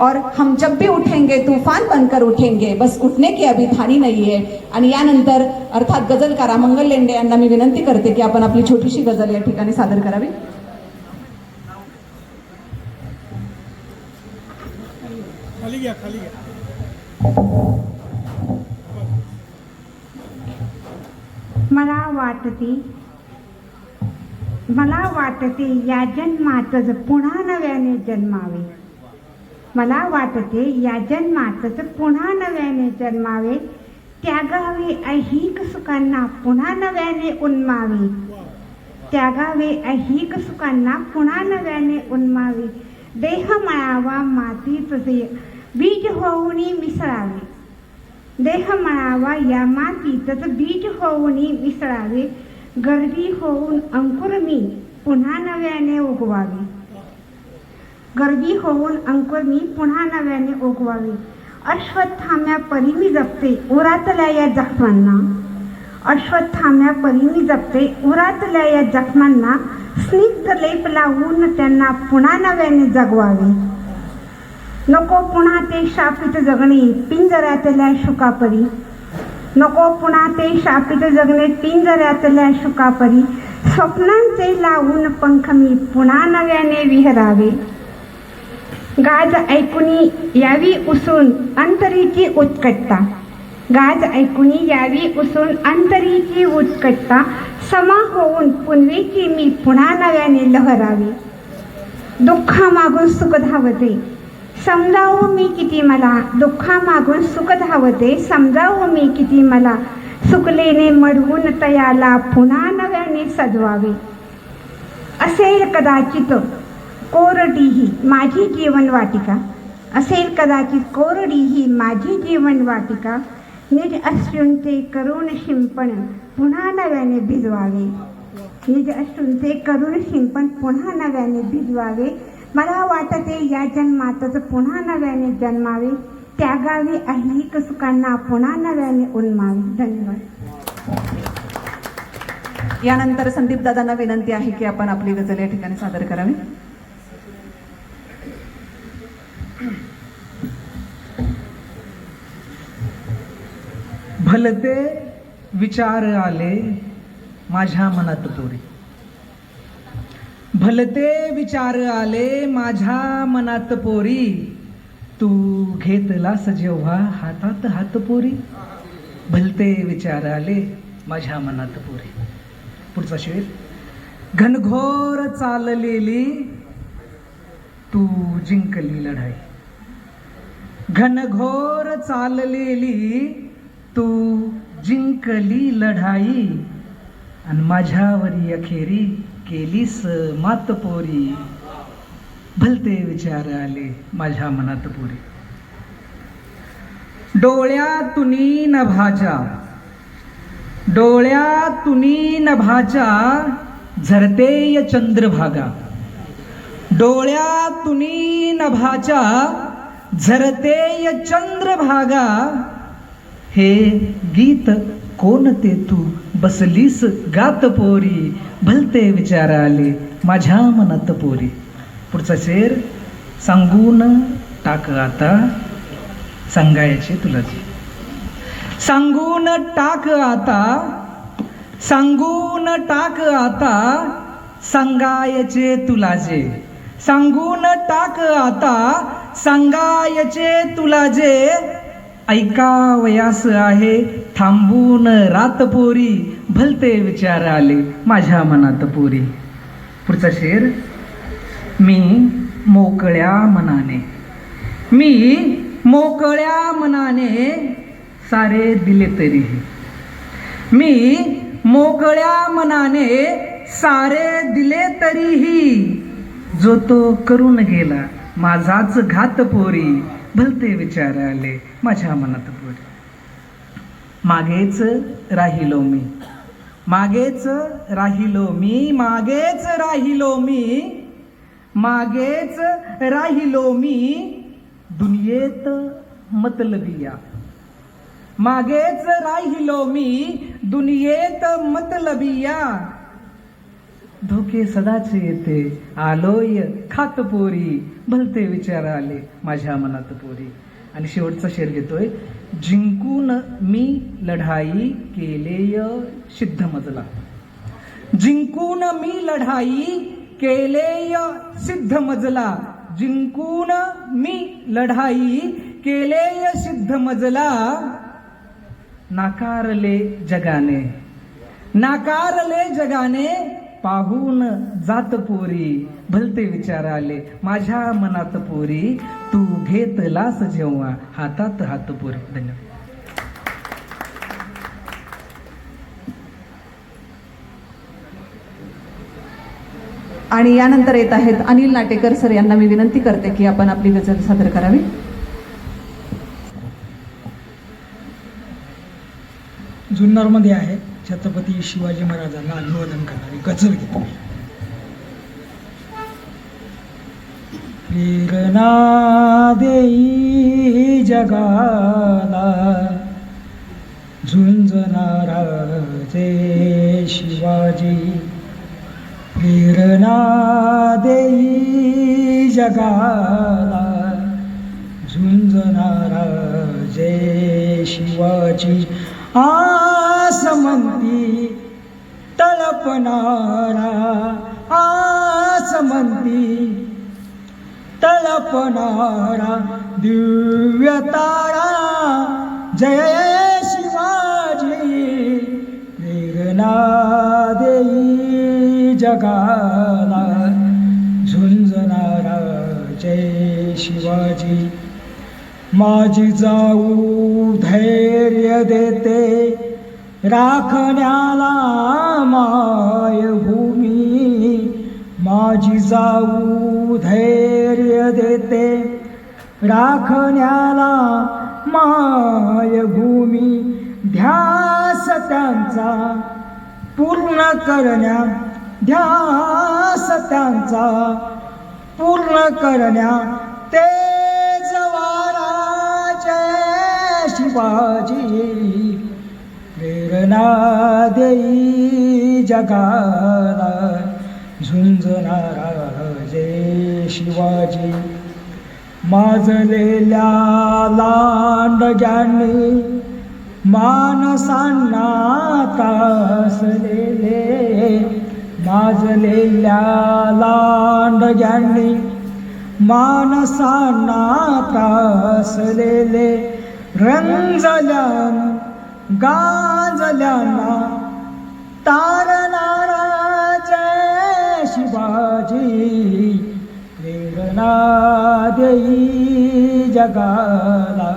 और हम जब भी उठेंगे तूफान बनकर उठेंगे, बस उठने की अभी थानी नहीं है. आणि यानंतर अर्थात गजलकारा मंगल लेंडे यांना मी विनंती करते की आपण आपली छोटीशी गजल या ठिकाणी सादर करावी. खाली घ्या, खाली घ्या. मला वाटते या जन्मातच पुन्हा नव्याने जन्मावे, मला वाटते या जन्मातच पुन्हा नव्याने जन्मावे, त्यागावे ऐहिक सुखांना पुन्हा नव्याने उन्मावे, त्यागावे ऐहिक सुखांना पुन्हा नव्याने उन्मावे, देह मळावा मातीत बीज होऊन मिसळावे, देह मळावा या मातीतच बीज होऊन मिसळावे, गर्भी होऊन अंकुर मी पुन्हा नव्याने उगवावे, गर्भी होऊन अंकुर मी पुन्हा नव्याने उगवावे. अश्वत्थाम्या परी मी जपते उरातल्या या जखमांना, अश्वत्थाम्या परी मी जपते उरातल्या या जखमांना, स्निग्ध लेप लावून त्यांना पुन्हा नव्याने जगवावे. नको पुन्हा ते शापित जगणे पिंजऱ्यातल्या शुकापरी, नको पुन्हा ते शापित जगणे पिंजऱ्यातल्या शुकापरी, स्वप्नांचे लावून पंख मी पुन्हा नव्याने विहरावे. गाज ऐकुनी यावी उसून अंतरीची उत्कटता, गाज ऐकुनी यावी उसून अंतरीची उत्कटता, समा होऊन पुनवेची मी पुन्हा नव्याने लहरावे. दुःखामागून सुख धावते समजावू मी किती मला, दुःखामागून सुख धावते समजावू मी किती मला, सुकलेने मढवून तयाला पुन्हा नव्याने सजवावे. असेल कदाचित कोरडी ही माझी जीवन वाटिका, असेल कदाचित कोरडी ही माझी जीवन वाटिका, निज अश्रूंचे करुण शिंपण पुन्हा नव्याने भिजवावे, निज अश्रूंचे करुण शिंपण पुन्हा नव्याने भिजवावे. मला वाटते या जन्मातच पुन्हा नव्याने जन्मावे, त्यागावे ऐहिक सुखांना पुन्हा नव्याने उन्मावे. धन्यवाद. यानंतर संदीप दादांना विनंती आहे की आपण आपली गझल या ठिकाणी सादर करावी. भलते विचार आले माझ्या मनात पोरी, भलते विचार आले माझ्या मनात पोरी, तू घेतलास जेव्हा हातात हात पोरी, भलते विचार आले माझ्या मनात पुरे. पुढचा शेर. घनघोर चाललेली तू जिंकली लढाई. घनघोर चाललेली तू जिंकली लढाई आणि माझ्यावरी अखेरी केलीस मात पोरी. भलते विचार आले माझ्या मनात पुरे. डोळ्यातुनी नभाच्या, डोळ्यातुनी नभाच्या झरतेय चंद्रभागा. डोळ्यातुनी नभाच्या झरतेय चंद्रभागा. हे गीत कोणते तू बसलीस गात पोरी. भलते विचार आले माझ्या मनात पोरी. पुढचा शेर. सांगून टाक आता सांगायचे तुला जे. सांगून टाक आता, सांगून टाक आता सांगायचे तुला जे. सांगून टाक आता सांगायचे तुला जे. ऐकावयास आहे थांबून रात पोरी. भलते विचार आले माझ्या मनात पोरी. पुढचा शेर. मी मोकळ्या मनाने, मी मोकळ्या मनाने सारे दिले तरीही. मी मोकळ्या मनाने सारे दिले तरीही. जो तो करून गेला माझाच घात पोरी. भलते विचार आले माझ्या मनात पोरी. मागेच राहिलो मी, मागेच राहिलो मी, मागेच राहिलो मी, मागेच राहिलो मी दुनियेत मतलबिया. मागेच राहिलो मी दुनियेत मतलबिया. धोके सदाचे येते आलोय खात पोरी. भलते विचार आले माझ्या मनात पोरी. आणि शेवटचा शेर घेतोय. जिंकून मी लढाई केलेय सिद्ध मजला. जिंकून मी लढाई केलेय सिद्ध मजला. जिंकून मी लढाई केलेय सिद्ध मजला. नाकारले जगाने, नाकारले जगाने पाहून जात पोरी. भलते विचार आले माझ्या मनात पोरी. तू घेतलास जेव्हा हातात हात पोरी. धन्यवाद. आणि यानंतर येत आहेत अनिल नाटेकर सर. यांना मी विनंती करते की आपण आपली गझल सादर करावी. जुन्नरमध्ये आहे छत्रपती शिवाजी महाराजांना अभिवादन करणारी गझल घेतो. प्रेरणा देई जगाला झुंजणारा जे शिवाजी. प्रेरणा देई जगाला झुंजणारा जे शिवाजी. आसमंती तळपणारा, आसमंती तळपणारा दिव्य तारा जय शिवाजी. प्रेरणा देई जगाला झुंजणारा जय शिवाजी. माझी जाऊ धैर्य देते राखण्याला मायभूमी. माझी जाऊ धैर्य देते राखण्याला मायभूमी. ध्यास त्यांचा पूर्ण करण्या, ध्यास त्यांचा पूर्ण करण्या तेज वारा जय शिवाजी. प्रेरणा देई जगाला झुंजणारा जय शिवाजी. माजलेल्या लांडग्यांनी मानसांना त्रासलेले. माजलेल्या लांडग्यांनी मानसांना त्रासलेले. रंजल्या गाजल्यांना तारणारा जय शिवाजी, प्रेरणा देई जगाला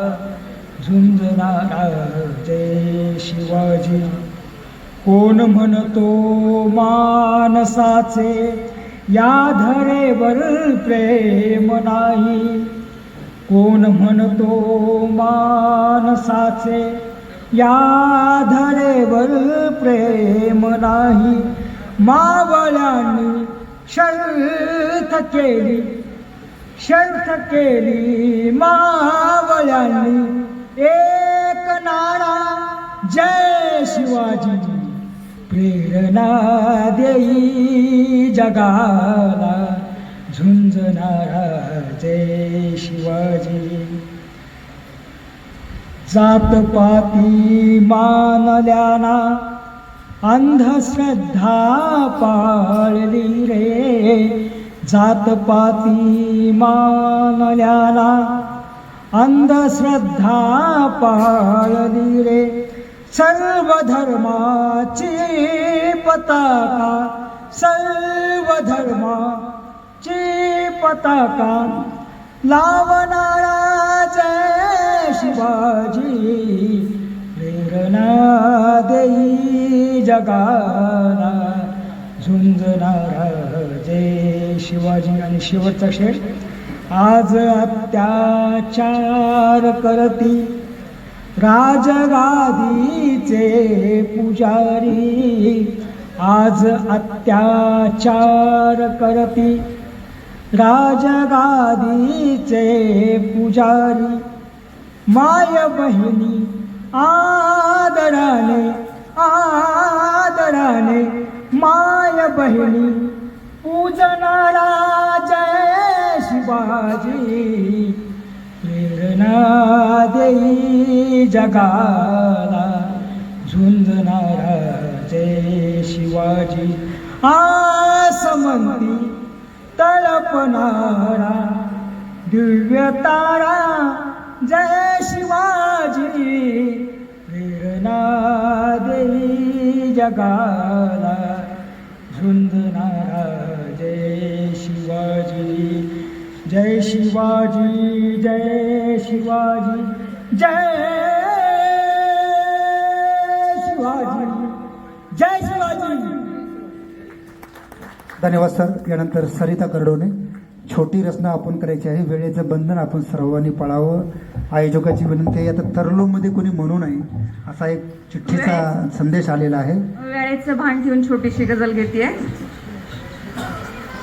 झुंजणारा जय शिवाजी. कोण म्हणतो मानसाचे या धरेवर प्रेम नाही, कोण म्हणतो मानसाचे या धरेवर प्रेम नाही. मावळ्यांनी शर्थ केली मावळ्यांनी एक नारा जय शिवाजी, प्रेरणा देई जगाला झुंजणारा जय शिवाजी. जातपाती मानल्याना अंधश्रद्धा पाळली रे, जातपाती मानल्याना अंधश्रद्धा पाळली रे. सर्व धर्माची पताका, सर्व धर्माची पताका लावणारा जय शिवाजी, प्रेरणा देई जगाला झुंजणारा जय शिवाजी. आणि शेवटचा शेर. आज अत्याचार करती राजगादीचे पुजारी, आज अत्याचार करती राजगादीचे पुजारी. माय बहिणी आदराने आदराने माय बहिणी पूजणारा जय शिवाजी, प्रेरणा देई जगाला झुंजणारा जय शिवाजी. आसमंती तळपणारा दिव्य तारा जय शिवाजी, प्रेरणा देई जगाला झुंजणारा जय शिवाजी. जय शिवाजी, जय शिवाजी, जय शिवाजी, जय शिवाजी. धन्यवाद सर. यानंतर सरिता कर्डोने. छोटी रचना आपण करायची आहे. वेळेचं बंधन आपण सर्वांनी पाळावं. आयोजकाची विनंती आहे. आता तरलोमध्ये कोणी म्हणू नये असा एक चिठ्ठीचा संदेश आलेला आहे. वेळेचं भान ठेवून छोटीशी गझल घेते.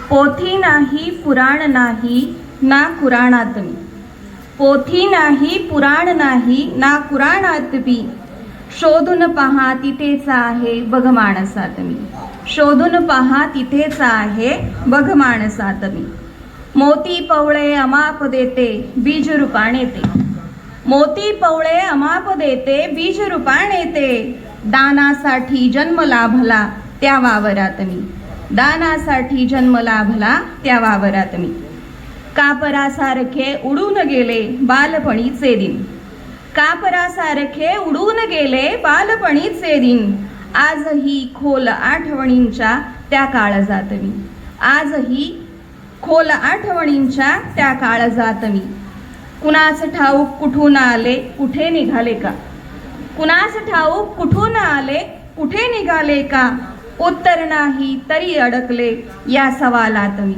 पोथी नाही पुराण नाही ना कुराणात मी, पोथी नाही पुराण नाही ना कुराणात बी, शोधून पहा तिथेच आहे बघ माणसात मी, शोधून पहा तिथेच आहे बघ माणसात मी. मोती पवळे अमाप देते बीज रूपाने ते, मोती पवळे अमाप देते बीज रूपाने ते, दानासाठी जन्म लाभला त्या वावरात मी, दानासाठी जन्म लाभला त्या वावरात मी. कापरासारखे उडून गेले बालपणीचे दिन, कापरासारखे उडून गेले बालपणीचे दिन, आजही खोल आठवणींच्या त्या काळजात मी, आजही खोल आठवणींच्या त्या काळजात मी. कुणास ठाऊक कुठून आले कुठे निघाले का, कुणास ठाऊक कुठून आले कुठे निघाले का, उत्तर नाही तरी अडकले या सवालात मी,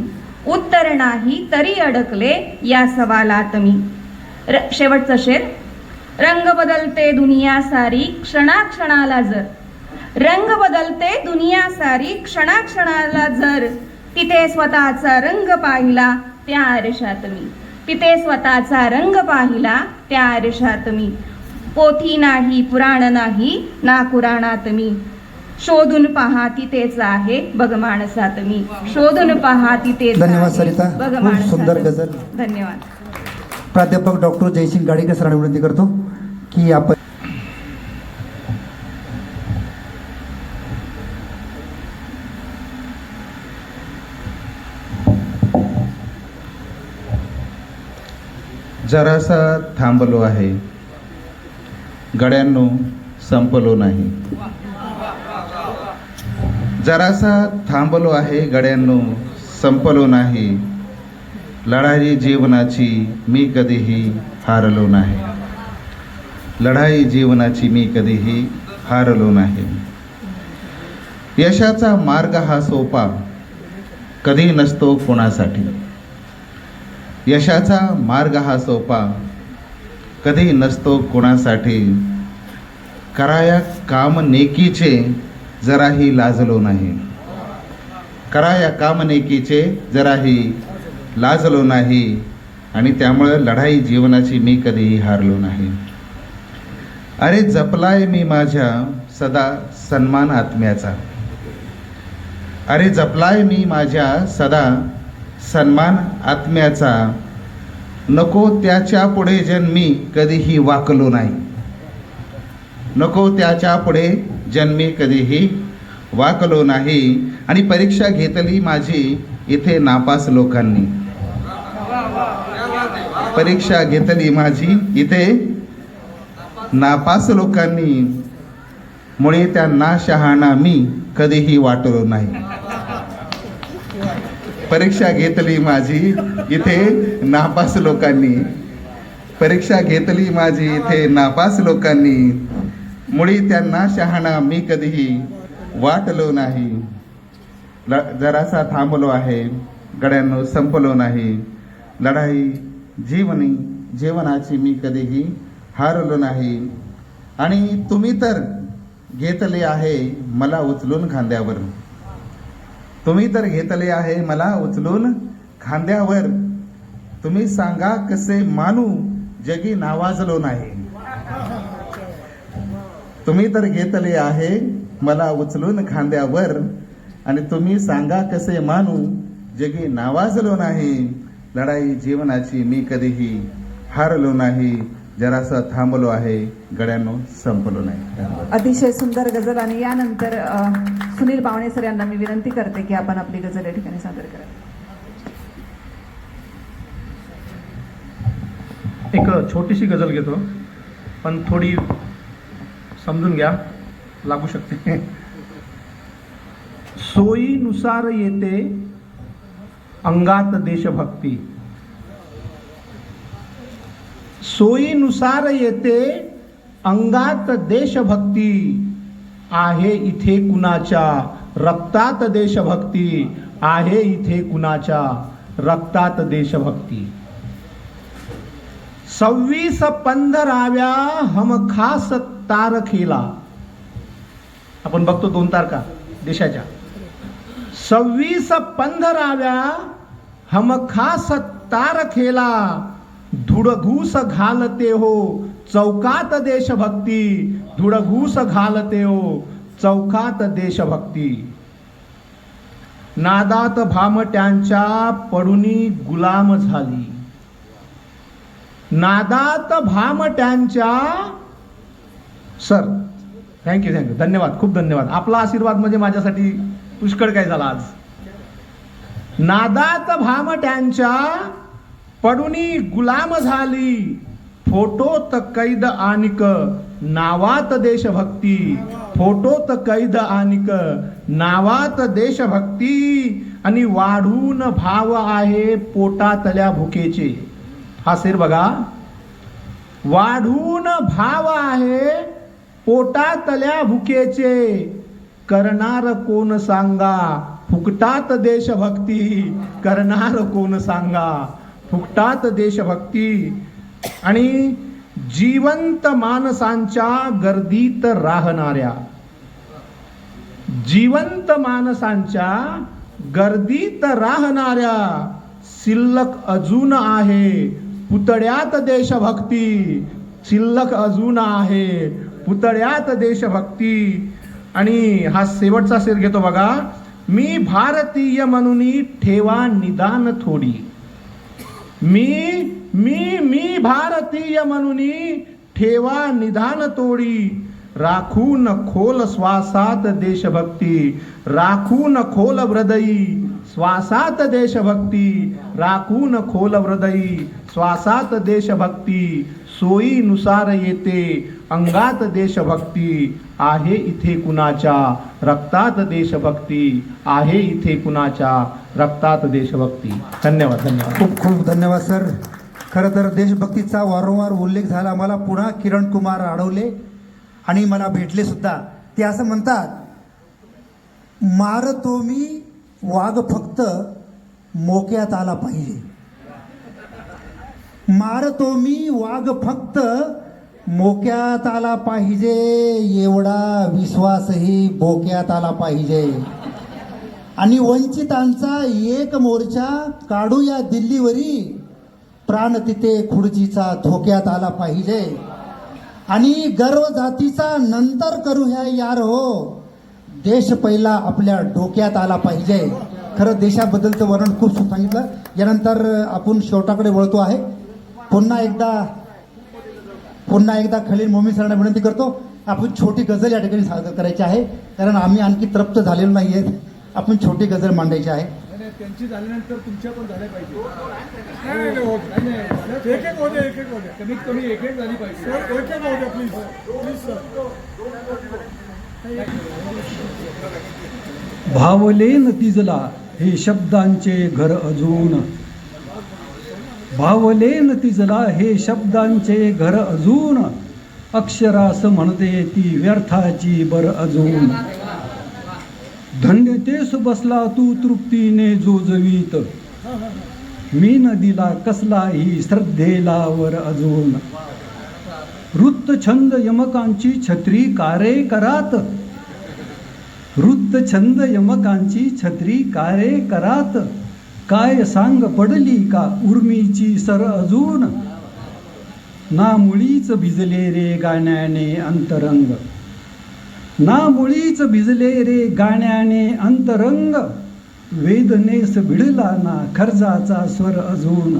उत्तर नाही तरी अडकले या सवालात मी. शेवटचा शेर. रंग बदलते दुनिया सारी क्षणाक्षणाला जर, रंग बदलते दुनिया सारी क्षणाक्षणाला जर, तिथे स्वतःचा रंग पाहिला त्या आरशात मी, तिथे स्वतःचा रंग पाहिला त्या आरशात मी. पोथी नाही पुराण नाही ना कुराणात मी, शोधून पहा तिथेच आहे बघ माणसात मी, शोधून पहा तिथेच धन्यवाद आहे सरिता. बघ खूप सुंदर माणसात. गझल. धन्यवाद. प्राध्यापक डॉक्टर जयसिंग गाडीकर सरांना विनंती करतो की आपण जरासा थांबलो आहे. गड्यांनो संपलो नाही. जरासा थांबलो आहे गड्यांनो, संपलो नाही. लढाई जीवनाची मी कधीही हारलो नाही. लढाई जीवनाची मी कधीही हारलो नाही. यशाचा मार्ग हा सोपा कधी नसतो कोणासाठी. यशाचा मार्ग हा सोपा कधी नसतो कोणासाठी. कराया काम नेकीचे जराही लाजलो नाही. कराया काम नेकीचे जराही लाजलो नाही. आणि त्यामुळे लढाई जीवनाची मी कधीही हारलो नाही. अरे जपलाय मी माझ्या सदा सन्मान आत्म्याचा. अरे जपलाय मी माझ्या सदा सन्मान आत्म्याचा. नको त्याच्या पुढे जन्मी कधीही वाकलो नाही. नको त्याच्या पुढे जन्मी कधीही वाकलो नाही. आणि परीक्षा घेतली माझी इथे नापास लोकांनी. परीक्षा घेतली माझी इथे नापास लोकांनी. मुळे त्यांना शहाणा मी कधीही वाटलो नाही. परीक्षा घेतली माझी इथे नापास लोकांनी. परीक्षा घेतली माझी इथे नापास लोकांनी. मुळे त्यांना शहाणा मी कधीही वाटलो नाही. जरासा थांबलो आहे गड्यांनो, संपलो नाही. लढाई जीवनाची मी कधीही हारलो नाही. आणि तुम्ही तर घेतले आहे मला उचलून खांद्यावर. तुम्ही तर घेतले आहे मला उचलून खांद्यावर. तुम्ही सांगा कसे मानू जगी नावाजलो नाही. तुम्ही तर घेतले आहे मला उचलून खांद्यावर. आणि तुम्ही सांगा कसे मानू जगी नावाजलो नाही. लढाई जीवनाची मी कधीही हारलो नाही. जरासा थांबलो आहे गड्यांनो, संपलो नाही. अतिशय सुंदर गझल. आणि यानंतर सुनील बावणे सर यांना मी विनंती करते की आपण आपली गझल या ठिकाणी सादर करा. एक छोटीशी गझल घेतो, पण थोडी समजून घ्या, लागू शकते. सोयीनुसार येते अंगात देशभक्ती. सोयीनुसार येते अंगात देशभक्ती. आहे इथे कुणाच्या रक्तात देशभक्ती. आहे इथे कुणाच्या रक्तात देशभक्ती. 26/15 हम खास तारखेला. आपण बघतो 2 तारखा देशाच्या. 26/15 हम खास तारखेला. धुडघूस घालते हो चौकात देशभक्ती. धुडघूस घालते हो चौकात देशभक्ती. नादात भामट्यांच्या पडुनी गुलाम झाली. नादात भामट्यांच्या. सर थँक्यू धन्यवाद, खूप धन्यवाद. आपला आशीर्वाद म्हणजे माझ्यासाठी पुष्कळ काय झाला आज. नादात भामट्यांच्या पडुनी गुलाम झाली. फोटोत कैद आनिक नावात देशभक्ती. फोटोत कैद आनिक नावात देशभक्ती. आणि वाढून भाव आहे पोटातल्या भुकेचे. हा शेर बघा. वाढून भाव आहे पोटातल्या भुकेचे. करणार कोण सांगा फुकटात देशभक्ती. करणार कोण सांगा फुकटात देशभक्ती. आणि जिवंत माणसांच्या गर्दीत राहणाऱ्या. जिवंत माणसांच्या गर्दीत राहणाऱ्या. शिल्लक अजून आहे पुतळ्यात देशभक्ती. शिल्लक अजून आहे पुतळ्यात देशभक्ती. आणि हा शेवटचा शेर घेतो बघा. मी भारतीय म्हणून ठेवा निदान थोडी. मी भारतीय म्हणून ठेवा निदान तोडी. राखून खोल श्वासात देशभक्ती. राखून खोल हृदयी श्वासात देशभक्ती. राखून खोल हृदयी, श्वासात देशभक्ती, सोयीनुसार येते अंगात देशभक्ती, आहे इथे कुणाच्या रक्तात देशभक्ती, आहे इथे कुणाच्या रक्तात देशभक्ती. धन्यवाद. धन्यवाद. खूप खूप धन्यवाद सर. खरं तर देशभक्तीचा वारंवार उल्लेख झाला. मला पुन्हा किरण कुमार आढळले आणि मला भेटले सुद्धा. ते असं म्हणतात, मारतो मी वाघ फक्त मोक्यात आला पाहिजे. मारतो मी वाघ फक्त मोक्यात आला पाहिजे, एवढा विश्वासही बोक्यात आला पाहिजे. आणि वंचितांचा एक मोर्चा काढूया दिल्लीवरी, प्राण तिथे खुर्चीचा धोक्यात आला पाहिजे. आणि गर्व जातीचा नंतर करू ह्या यार हो, देश पहिला आपल्या डोक्यात आला पाहिजे. खरं देशाबद्दलचं वर्णन खूप सांगितलं. यानंतर आपण शेवटाकडे वळतो आहे. पुन्हा एकदा खलील मोमीन सरांना विनंती करतो, आपण छोटी गझल या ठिकाणी सादर करायची आहे, कारण आम्ही आणखी तृप्त झालेलो नाही आहेत. आपण छोटी गझल मांडायची आहे. त्यांची झाल्यानंतर तुमच्या पण झाल्या पाहिजे. एक होऊ द्या, कमीत कमी एक झाली पाहिजे. एक होऊ द्या प्लीज, प्लीज सर. भावलेन तिजला हे शब्दांचे घर अजून, भावलेन तिजला हे शब्दांचे घर अजून, अक्षरास म्हणते ती व्यर्थाची बर अजून. धन्यतेस बसला तू तृप्तीने जोजवीत, मी न दिला कसलाही श्रद्धेला वर अजून. वृत्त छंद यमकांची छत्री कारे करात, वृत्त छंद यमकांची छत्री कारे करात, काय सांग पडली का उर्मीची सर अजून. ना मुळीच भिजले रे गाण्याने अंतरंग, ना मुळीच भिजले रे गाण्याने अंतरंग, वेदनेस भिडला ना खर्जाचा स्वर अजून.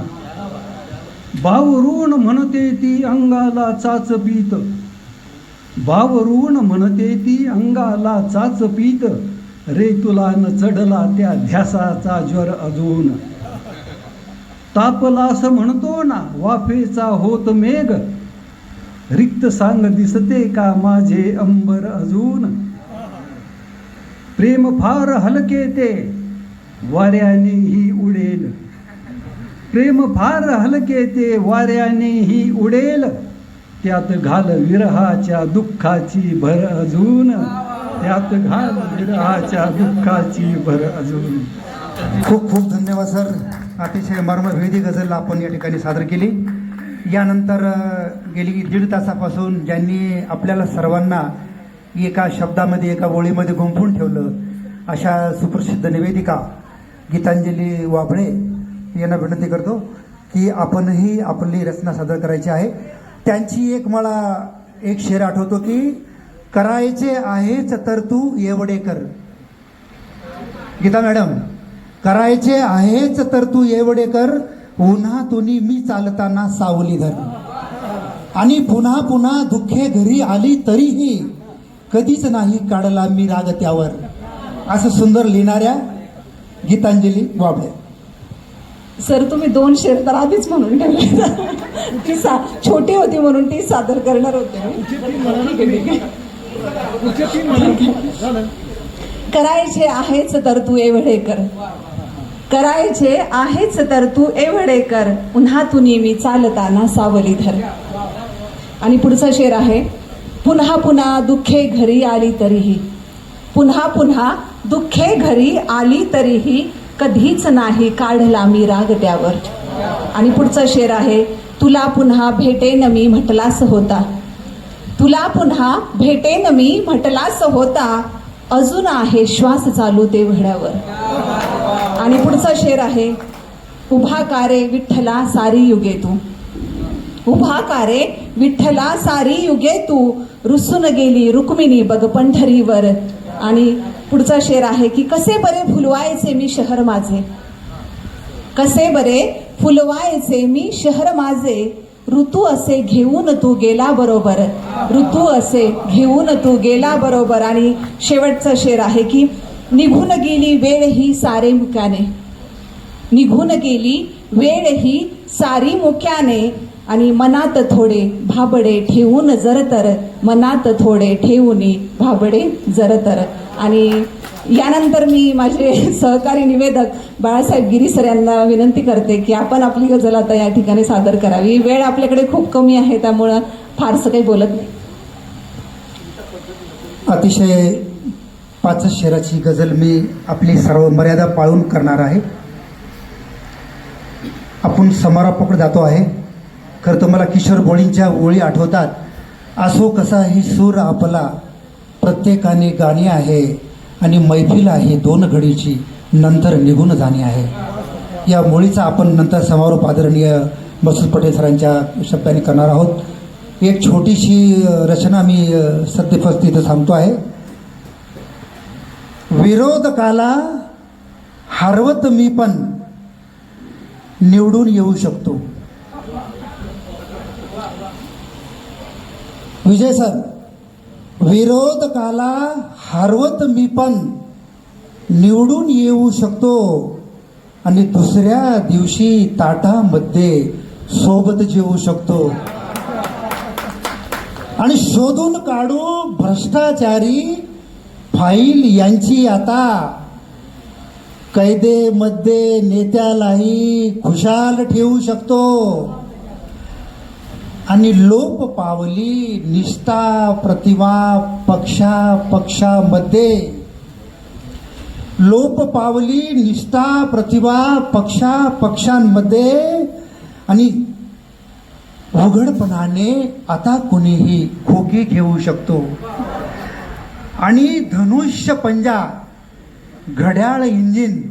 बावरून म्हणते ती अंगाला चाचपीत, बावरून म्हणते ती अंगाला चाचपीत, रे तुला न चढला त्या ध्यासाचा ज्वर अजून. तापला असं म्हणतो ना वाफेचा होत मेघ, रिक्त सांग दिसते का माझे अंबर अजून. प्रेम फार हलके ते वाऱ्यानेही उडेल, प्रेम फार हलके ते वाऱ्यानेही उडेल, त्यात घाल विरहाच्या दुःखाची भर अजून, त्यात घाल विरहाच्या दुःखाची भर अजून. खूप खूप धन्यवाद सर. अतिशय मर्मभेदी गझल आपण या ठिकाणी सादर केली. यानंतर गेली 1.5 तासापासून ज्यांनी आपल्याला सर्वांना एका शब्दामध्ये एका ओळीमध्ये गुंफून ठेवलं, अशा सुप्रसिद्ध निवेदिका गीतांजली वाबळे यांना विनंती करतो की आपणही आपली रचना सादर करायची आहे. त्यांची मला एक शेर आठवतो की करायचे आहेच तर तू एवढे कर. गीता मॅडम, करायचे आहेच तर तू एवढे कर, उन्हातून मी चालताना सावली धर. आणि पुन्हा पुन्हा दुःखे घरी आली तरीही कधीच नाही काढला मी राग त्यावर. असं सुंदर लिहिणाऱ्या गीतांजली वाबळे. सर तुम्ही 2 शेर तर आधीच म्हणून ठेवले. ती छोटी होती म्हणून ती सादर करणार होते. करायचे आहेच तर तू एवढे कर, करायचे आहेच तर तू एवढे कर, उन्हातून मी चालताना सावली धर. आणि पुढचा शेर आहे, पुन्हा पुन्हा दुःखे घरी आली तरीही, पुन्हा पुन्हा दुःखे घरी आली तरीही कधीच नाही काढला मी राग त्यावर. आणि पुढचा शेर आहे, तुला पुन्हा भेटेन मी म्हटलास होता, तुला पुन्हा भेटेन मी म्हटलास होता, अजून आहे श्वास चालू ते घड्यावर. आणि पुढचा शेर आहे, उभा कारे विठ्ठला सारी युगे तू, उभा कारे विठ्ठला सारी युगे तू, रुसून गेली रुक्मिणी बग पंढरीवर. आणि पुढचा शेर आहे की कसे बरे फुलवायचे मी शहर माझे, कसे बरे फुलवायचे मी शहर माझे, ऋतू असे घेऊन तू गेला बरोबर, ऋतू असे घेऊन तू गेला बरोबर. आणि शेवटचा शेर आहे की निघून गेली वेळ ही सारे मुक्याने, निघून गेली वेळ ही सारी मुक्याने, आणि मनात थोडे भाबडे ठेवून जरतर, मनात थोडे ठेवून भाबडे जरतर. आणि यानंतर मी माझे सहकारी निवेदक बाळासाहेब गिरी सर यांना विनंती करते की आपण आपली गझल आता या ठिकाणी सादर करावी. वेळ आपल्याकडे खूप कमी आहे, त्यामुळं फारसं काही बोलत नाही. अतिशय 5 शेराची गझल मी आपली सर्व मर्यादा पाळून करणार आहे. आपण समारोपाकडे जातो आहे. खरं तर मला किशोर बोळींच्या ओळी आठवतात. असो कसाही सूर आपला, प्रत्येकाने गाणी आहे, आणि मैफिल आहे 2 घडीची, नंतर निघून जाणे आहे. या मुळीचा आपण नंतर समारोप आदरणीय मसूद पटेल सरांच्या शब्दांनी करणार आहोत. एक छोटीशी रचना मी सद्यफस्त इथं सांगतो आहे. विरोधकाला हरवत मी पण निवडून येऊ शकतो. विजय सर, विरोधकाला हरवत मी पण निवडून येऊ शकतो, आणि दुसऱ्या दिवशी ताटामध्ये सोबत जेवू शकतो. आणि शोधून काढू भ्रष्टाचारी फाईल यांची आता, कैदेमध्ये नेत्यालाही खुशाल ठेवू शकतो. आणि लोप पावली निष्ठा प्रतिमा पक्षामध्ये, लोप पावली निष्ठा प्रतिभा पक्षांमध्ये, आणि उघडपणाने आता कोणीही खोकी घेऊ शकतो. आणि धनुष्य पंजा घड्याळ इंजिन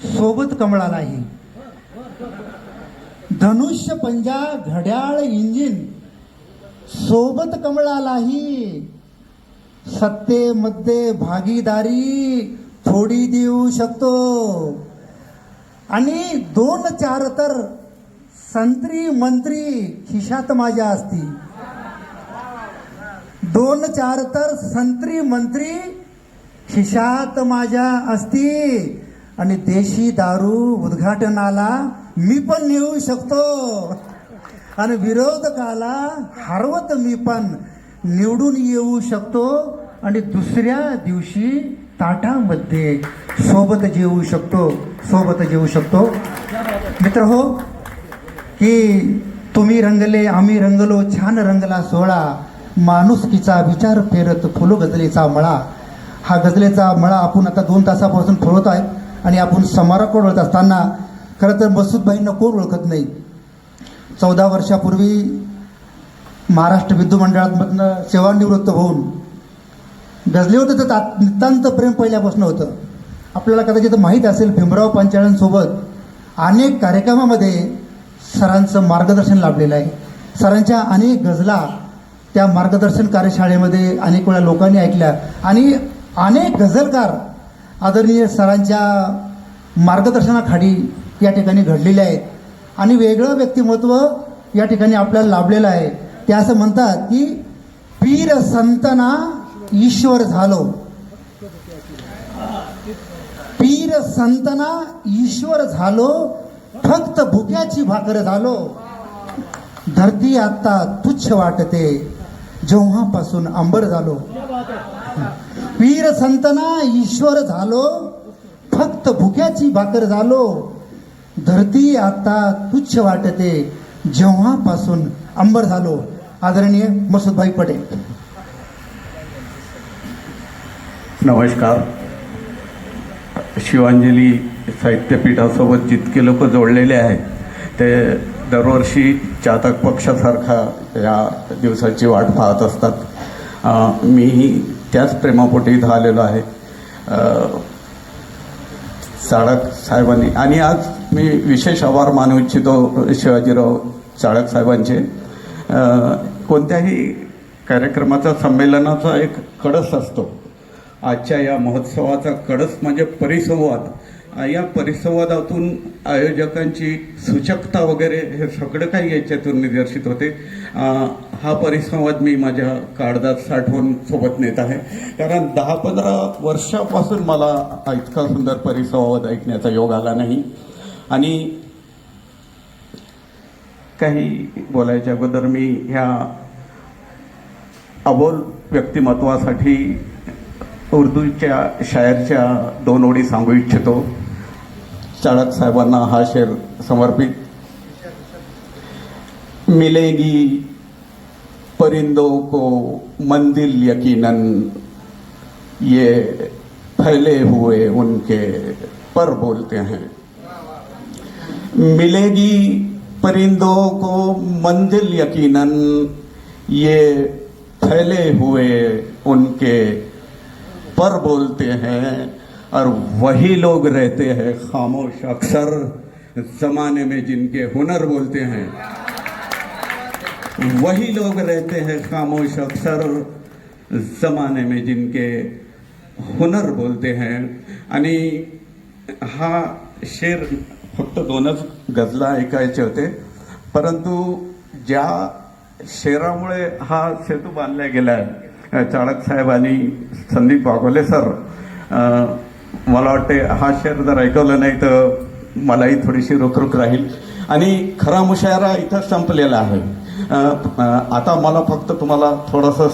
सोबत कमळालाही, धनुष्य पंजा घड्याळ इंजिन सोबत कमळालाही, सत्तेमध्ये भागीदारी थोडी देऊ शकतो. आणि 2-4 तर संत्री मंत्री खिशात माझ्या असती, 2-4 तर संत्री मंत्री खिशात माझ्या असती. आणि देशी दारू उद्घाटनाला मी पण नेऊ शकतो. आणि विरोधकाला हरवत मी पण निवडून येऊ शकतो. आणि दुसऱ्या दिवशी ताटामध्ये सोबत जेवू शकतो. मित्र हो, की तुम्ही रंगले आम्ही रंगलो, छान रंगला सोहळा, माणुसकीचा विचार फेरत फुलो गझलेचा मळा. हा गझलेचा मळा आपण आता 2 तासापासून फुलवत आहे. आणि आपण समारोप ओळखत असताना खरं तर मसूदभाईंना कोण ओळखत नाही. 14 वर्षापूर्वी महाराष्ट्र विद्युत मंडळामधनं सेवानिवृत्त होऊन गझलेवर तर नितांत प्रेम पहिल्यापासून होतं. आपल्याला कदाचित माहीत असेल, भीमराव पांचाळ्यांसोबत अनेक कार्यक्रमामध्ये सरांचं मार्गदर्शन लाभलेलं आहे. सरांच्या अनेक गझला त्या मार्गदर्शन कार्यशाळेमध्ये अनेक वेळा लोकांनी ऐकल्या. आणि अनेक गझलकार आदरणीय सरांच्या मार्गदर्शनाखाली या ठिकाणी घडलेले आहेत. आणि वेगळं व्यक्तिमत्व या ठिकाणी आपल्याला लाभलेलं आहे. ते असं म्हणतात की पीर संतना ईश्वर झालो, पीर संतना ईश्वर झालो, फक्त भुक्याची भाकर झालो. धरती आता तुच्छ वाटते जेव्हापासून अंबर झालो. पीर संतना ईश्वर झालो, फक्त भुक्याची भाकर झालो. धरती आता तुच्छ वाटते जेव्हापासून अंबर झालो. आदरणीय मसूदभाई पटेल. नमस्कार. शिवांजली साहित्यपीठासोबत जितके लोक जोडलेले आहेत ते दरवर्षी चातक पक्षासारखा या दिवसाची वाट पाहत असतात. मी त्याच प्रेमापोटी इथं आलेलो आहे. चाळक साहेबांनी, आणि आज मी विशेष आभार मानू इच्छितो शिवाजीराव चाळक साहेबांचे. कोणत्याही कार्यक्रमाचा संमेलनाचा एक कळस असतो. आजच्या या महोत्सवाचा कळस म्हणजे परिसंवाद. या परिसंवादातून आयोजकांची सूचकता वगैरे हे सगळं काही याच्यातून निदर्शित होते. हा परिसंवाद मी माझ्या काळजात साठवून सोबत नेत आहे, कारण 10-15 वर्षापासून मला हा इतका सुंदर परिसंवाद ऐकण्याचा योग आला नाही. आणि काही बोलायच्या अगोदर मी ह्या अबोल व्यक्तिमत्वासाठी उर्दूच्या शायरच्या 2 ओळी सांगू इच्छितो. चाळक साहेबांना हा शेर समर्पित. मिलेगी परिंदों को मंजिल यकीनन, ये फैले हुए उनके पर बोलते हैं. मिलेगी परिंदों को मंजिल यकीनन, ये फैले हुए उनके पर बोलते हैं, और वही लोग रहते हैं खामोश अक्सर जमाने में जिनके हुनर बोलते हैं. वही लोग रहते हैं खामोश अक्सर जमाने में जिनके हुनर बोलते हैं. आणि हा शेर फक्त 2च गजला ऐकायचे होते, परंतु ज्या शेरामुळे हा सेतू बांधला गेला आहे, चाळक साहेब आणि संदीप वाघोले सर, मला वाटते हा शेर जर ऐकवलं नाही तर मलाही थोडीशी रुखरुख राहील. आणि खरा मुशायरा इथं संपलेला आहे. आता मला फक्त तुम्हाला थोडंसं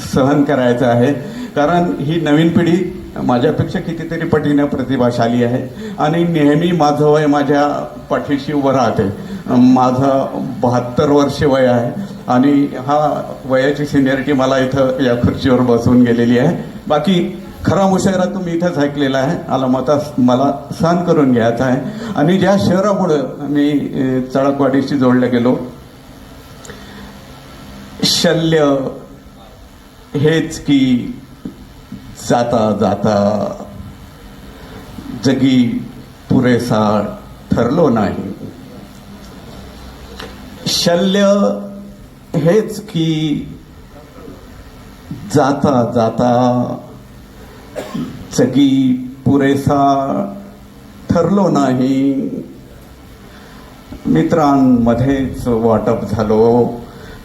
सहन करायचं आहे, कारण ही नवीन पिढी माझ्यापेक्षा कितीतरी पटीने प्रतिभाशाली आहे आणि नेहमी माझं वय माझ्या पाठीशी उभं राहते. माझं 72 वर्ष वय आहे आणि हा वयाची सिनियरिटी मला इथं या खुर्चीवर बसवून गेलेली आहे. बाकी खरा मुशायरा तुम्ही इथंच ऐकलेला आहे, मला सहन करून घ्यायचा आहे. आणि ज्या शहरामुळं मी चळकवाडीशी जोडलं गेलो, शल्य हेच की जाता जाता जगी पुरेसा ठरलो नाही. शल्य हेच की जाता जाता जगी पुरेसा ठरलो नाही. मित्रांमध्येच वाटप झालो,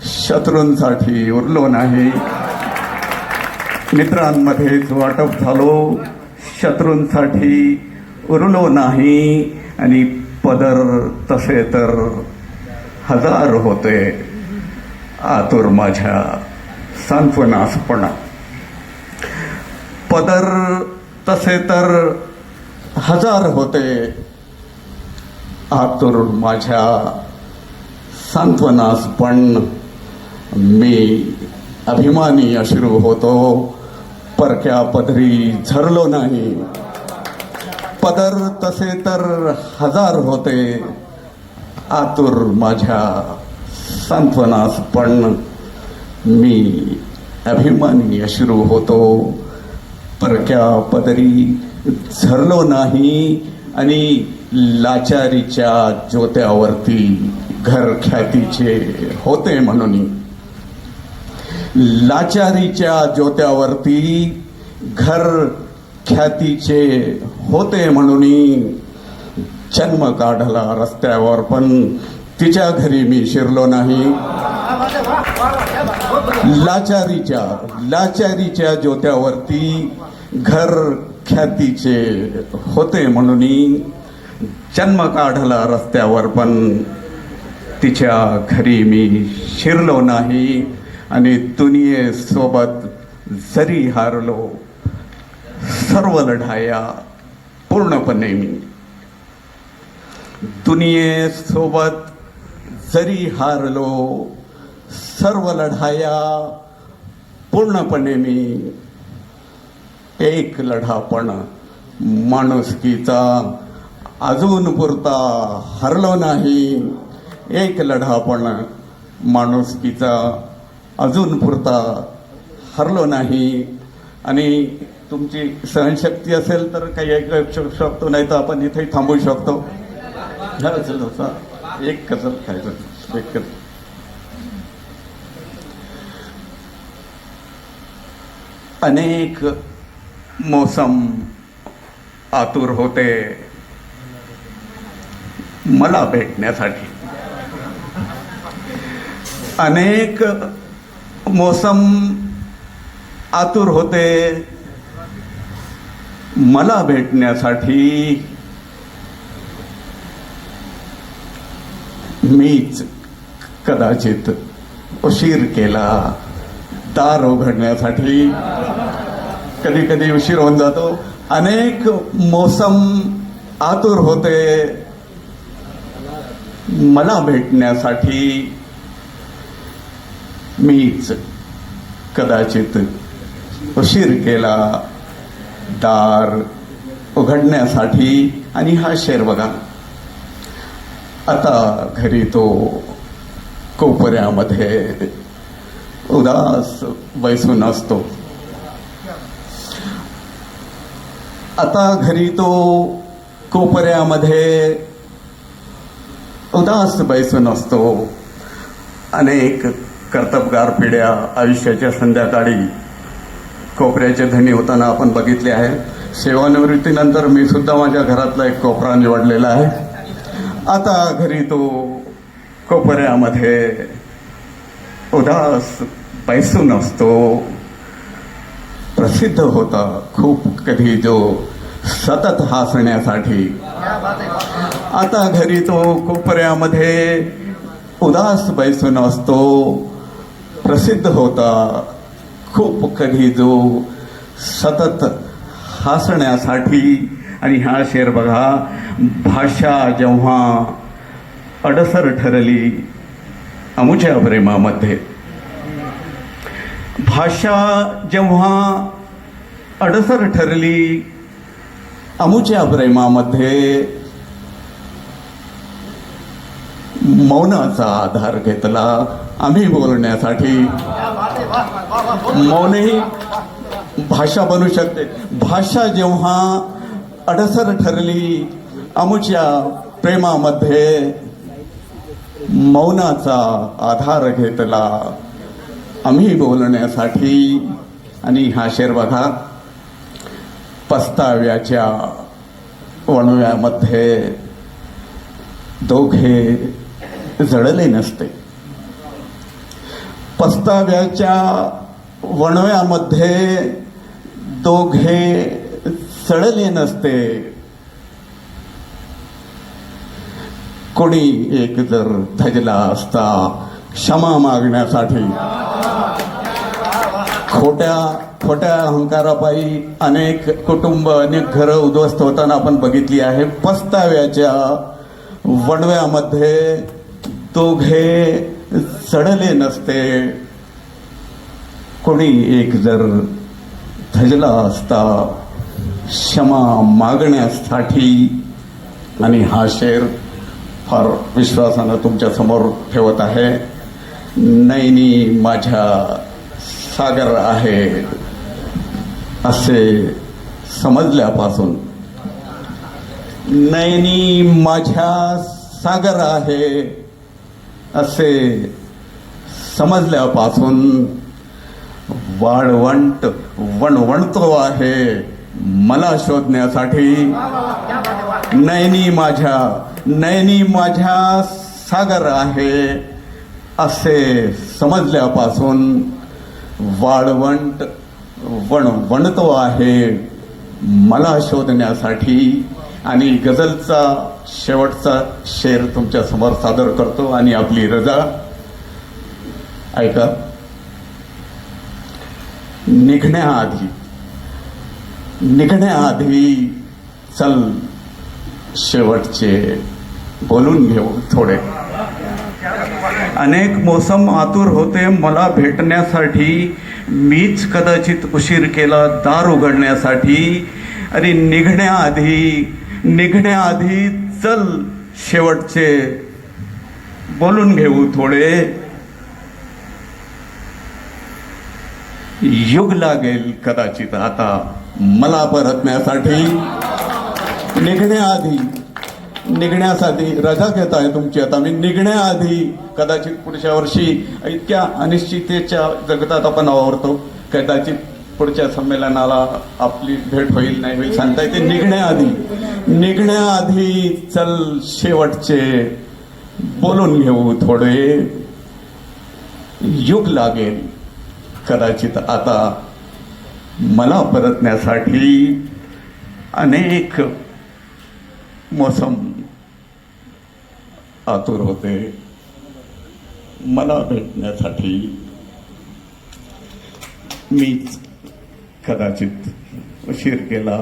शत्रूंसाठी उरलो नाही. मित्रांमध्येच वाटप झालो, शत्रूंसाठी उरलो नाही. आणि पदर तसे तर 1000 होते, आतुर माझ्या सांत्वनासपणा. पदर तसे तर 1000 होते, आतुर माझ्या सांत्वनासपण. मी अभिमानी अश्रू होतो, परक्या पदरी झरलो नाही. पदर तसे तर 1000 होते, आतुर माझ्या सांत्वनासपण. मी अभिमानी अश्रू होतो, परक्या पदरी झरलो नाही. आणि लाचारीच्या ज्योत्यावरती घर ख्यातीचे होते म्हणून, लाचारीच्या ज्योत्यावरती घर ख्यातीचे होते म्हणून जन्म काढला रस्त्यावर, पण तिच्या घरी मी शिरलो नाही. लाचारीच्या ज्योत्यावरती घर ख्यातीचे होते म्हणून जन्म काढला रस्त्यावर, पण तिच्या घरी मी शिरलो नाही. आणि दुनियेसोबत जरी हारलो, सर्व लढाया पूर्णपणे मी. दुनियेसोबत जरी हारलो, सर्व लढाया पूर्णपणे मी. एक लढा पण माणुसकीचा अजून पुरता हरलो नाही. एक लढा पण माणुसकीचा अजून पुरता हरलो नाही. आणि तुमची सहनशक्ती असेल तर काही ऐकू शकतो, नाही तर आपण इथे थांबू शकतो. एक गजल खायचं, एक गजल. अनेक मौसम आतुर होते मला भेटण्यासाठी. अनेक मोसम आतुर होते मला भेटण्यासाठी. मीच कदाचित उशीर केला दार उघडण्यासाठी. कधी कधी उशीर होऊन जातो. अनेक मोसम आतुर होते मला भेटण्यासाठी. मीच कदाचित उशीर केला दार उघडण्यासाठी. आणि हा शेर बघा. आता घरी तो कोपऱ्यामध्ये उदास बैसून असतो. आता घरी तो कोपऱ्यामध्ये उदास बैसून असतो. अनेक कर्तबगार पिढ्या आयुष्याच्या संध्याकाळी कोपऱ्याचे धनी होताना आपण बघितले आहे. सेवानिवृत्तीनंतर मी सुद्धा माझ्या घरातला एक कोपरा निवडलेला आहे. आता घरी तो कोपऱ्यामध्ये उदास बैसून असतो. प्रसिद्ध होता खूप कधी जो सतत हसण्यासाठी. आता घरी तो कोपऱ्यामध्ये उदास बैसून असतो. प्रसिद्ध होता खूप कधी जो सतत हसण्यासाठी. आणि हा शेर बघा. भाषा जेव्हा अडसर ठरली अमुच्या प्रेमामध्ये. भाषा जेव्हा अडसर ठरली अमुच्या प्रेमामध्ये. मौनाचा आधार घेतला आम्ही बोलण्यासाठी. मौनही भाषा बनू शकते. भाषा जेव्हा अडसर ठरली अमुच्या प्रेमामध्ये. मौनाचा आधार घेतला आम्ही बोलण्यासाठी. आणि हा शेर बघा. पस्ताव्याच्या वणव्यामध्ये दोघे जळले नसते. पस्ताव्याच्या वणव्यामध्ये दोघे जळले नसते. कोणी एक जर धजला असता क्षमा मागण्यासाठी. खोट्या अहंकारापायी अनेक कुटुंब अनेक घरं उद्ध्वस्त होताना आपण बघितली आहे. पस्ताव्याच्या वणव्यामध्ये दोघे चढले नसते. कोणी एक जर धजला असता क्षमा मागण्यासाठी. आणि हा शेर फार विश्वासानं तुमच्या समोर ठेवत आहे. नैनी माझ्या सागर आहे असे समजल्यापासून. नैनी माझ्या सागर आहे असे समजल्यापासून. वाळवंट वणवणतो आहे मला शोधण्यासाठी. नैनी माझ्या सागर आहे असे समजल्यापासून. वाळवंट वणवणतो आहे मला शोधण्यासाठी. आणि गझलचा शेवटचा शेर तुमच्या समोर सादर करतो आणि आपली रजा. ऐका. निघण्याआधी चल शेवटचे बोलून घेऊ थोडे. अनेक मोसम आतुर होते मला भेटण्यासाठी. मीच कदाचित उशीर केला दार उघडण्यासाठी. आणि निघण्याआधी चल शेवटचे बोलून घेऊ थोडे. युग लागेल कदाचित आता मला परतण्यासाठी. निघण्यासाठी रजा घेत आहे तुमची आता मी. निघण्याआधी कदाचित पुढच्या वर्षी. इतक्या अनिश्चिततेच्या जगतात आपण वावरतो. कदाचित पुढच्या संमेलनाला आपली भेट होईल नाही होईल सांगता येते. निघण्याआधी चल शेवटचे बोलून घेऊ थोडे. युग लागेल कदाचित आता मला परतण्यासाठी. अनेक मोसम आतुर होते मला भेटण्यासाठी. मीच कदाचित उशीर केला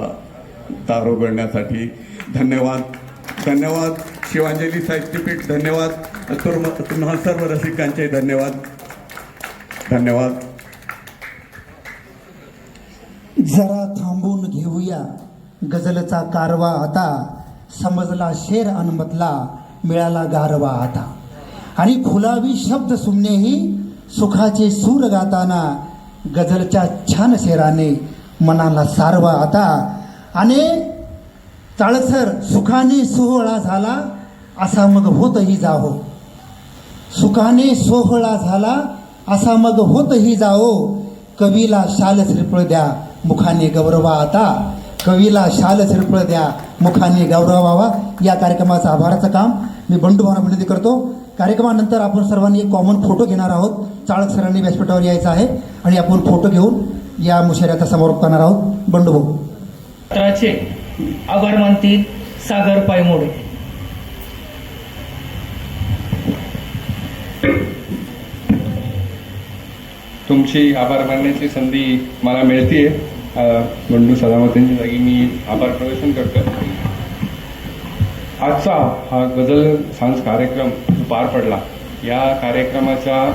दार उघडण्यासाठी. धन्यवाद. धन्यवाद शिवांजली साहित्यपीठ. धन्यवाद तुम्हा सर्व रसिकांचे धन्यवाद. धन्यवाद. जरा थांबून घेऊया गझलचा कारवा आता. समजला शेर अनमतला मिळाला गारवा आता. आणि खुलावी शब्द सुमनेही सुखाचे सूर गाताना गझलच्या छान शेराने मनाला सारवा आता. आणि चाळसर सुखाने सोहळा झाला असा मग होतही जाओ. सुखाने सोहळा झाला असा मग होतही जाओ. कवीला शाल श्रीफळ द्या मुखाने गौरवा आता. कवीला शाल श्रीफळ द्या मुखाने गौरवावा. या कार्यक्रमाचं आभाराचं काम मी बंडू भावना विनंती करतो. कार्यक्रमानंतर आपण सर्वांनी एक कॉमन फोटो घेणार आहोत. चाळक सरांनी व्यासपीठावर यायचं आहे आणि आपण फोटो घेऊन या मुशायऱ्याचा समारोप करणार आहोत. बंडू भाऊ त्राचे आभार मानतील सागर पायमोडे. तुमची आभार मानण्याची संधी मला मिळते. बंडू सदामतींच्या जागी मी आभार प्रदर्शन करतो. आजचा हा गझल सांस कार्यक्रम पार पडला. या कार्यक्रमाच्या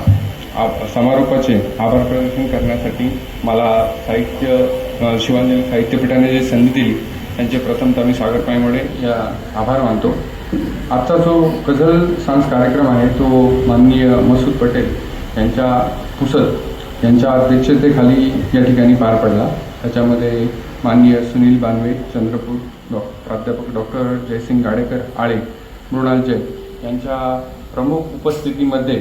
समारोपाचे आभार प्रदर्शन करण्यासाठी मला शिवांजली साहित्यपीठाने जी संधी दिली त्यांचे प्रथमतः मी सागर पायमोडे या आभार मानतो. आजचा जो गझल सांस कार्यक्रम आहे तो माननीय मसूद पटेल यांच्या पुसद यांच्या अध्यक्षतेखाली या ठिकाणी पार पडला. त्याच्यामध्ये माननीय सुनील बानवे चंद्रपूर, प्राध्यापक डॉक्टर जयसिंग गाडेकर आळे मृणाल जैन यांच्या प्रमुख उपस्थितीमध्ये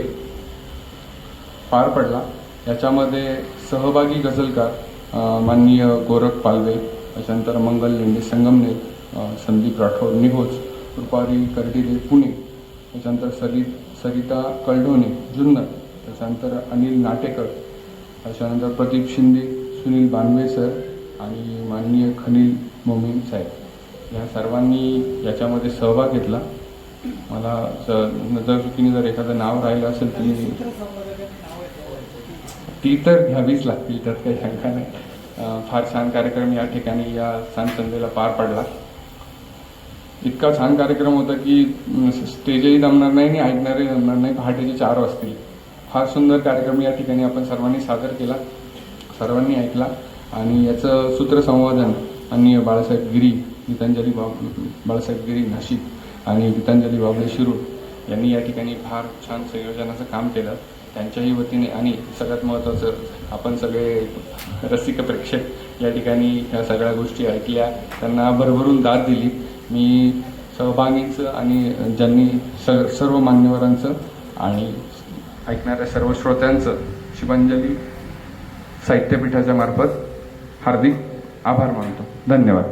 पार पडला. याच्यामध्ये सहभागी गझलकार माननीय गोरख पालवे, त्याच्यानंतर मंगल लेंडे संगमनेर, संदीप राठोड निघोज, रुपाली कर्डिले पुणे, त्याच्यानंतर सरिता कळढोणे जुन्नर, त्याच्यानंतर अनिल नाटेकर, त्याच्यानंतर प्रदीप शिंदे, सुनील बानवे सर आणि माननीय खलील मोमीन साहेब या सर्वांनी याच्यामध्ये सहभाग घेतला. मला नजरचुकीने जर एखादं नाव राहिलं असेल ती तर घ्यावीच लागतील, त्यात काही शंका नाही. फार छान कार्यक्रम या ठिकाणी या सांजसंध्येला पार पडला. इतका छान कार्यक्रम होता की स्टेजही जमणार नाही आणि ऐकणारही जमणार नाही. पहाटेचे 4 वाजतील. फार सुंदर कार्यक्रम या ठिकाणी आपण सर्वांनी सादर केला, सर्वांनी ऐकला. आणि याचं सूत्रसंवादन माननीय बाळासाहेब गिरी, बाळासाहेब गिरी नाशिक आणि गीतांजली बावळे शिरूर यांनी या ठिकाणी फार छान संयोजनाचं काम केलं. त्यांच्याही वतीने आणि सगळ्यात महत्त्वाचं आपण सगळे रसिक प्रेक्षक या ठिकाणी ह्या सगळ्या गोष्टी ऐकल्या, त्यांना भरभरून दाद दिली. मी सहभागींचं आणि ज्यांनी सर्व मान्यवरांचं आणि ऐकणाऱ्या सर्व श्रोत्यांचं शिवांजली साहित्यपीठाच्या मार्फत हार्दिक आभार मानतो. धन्यवाद.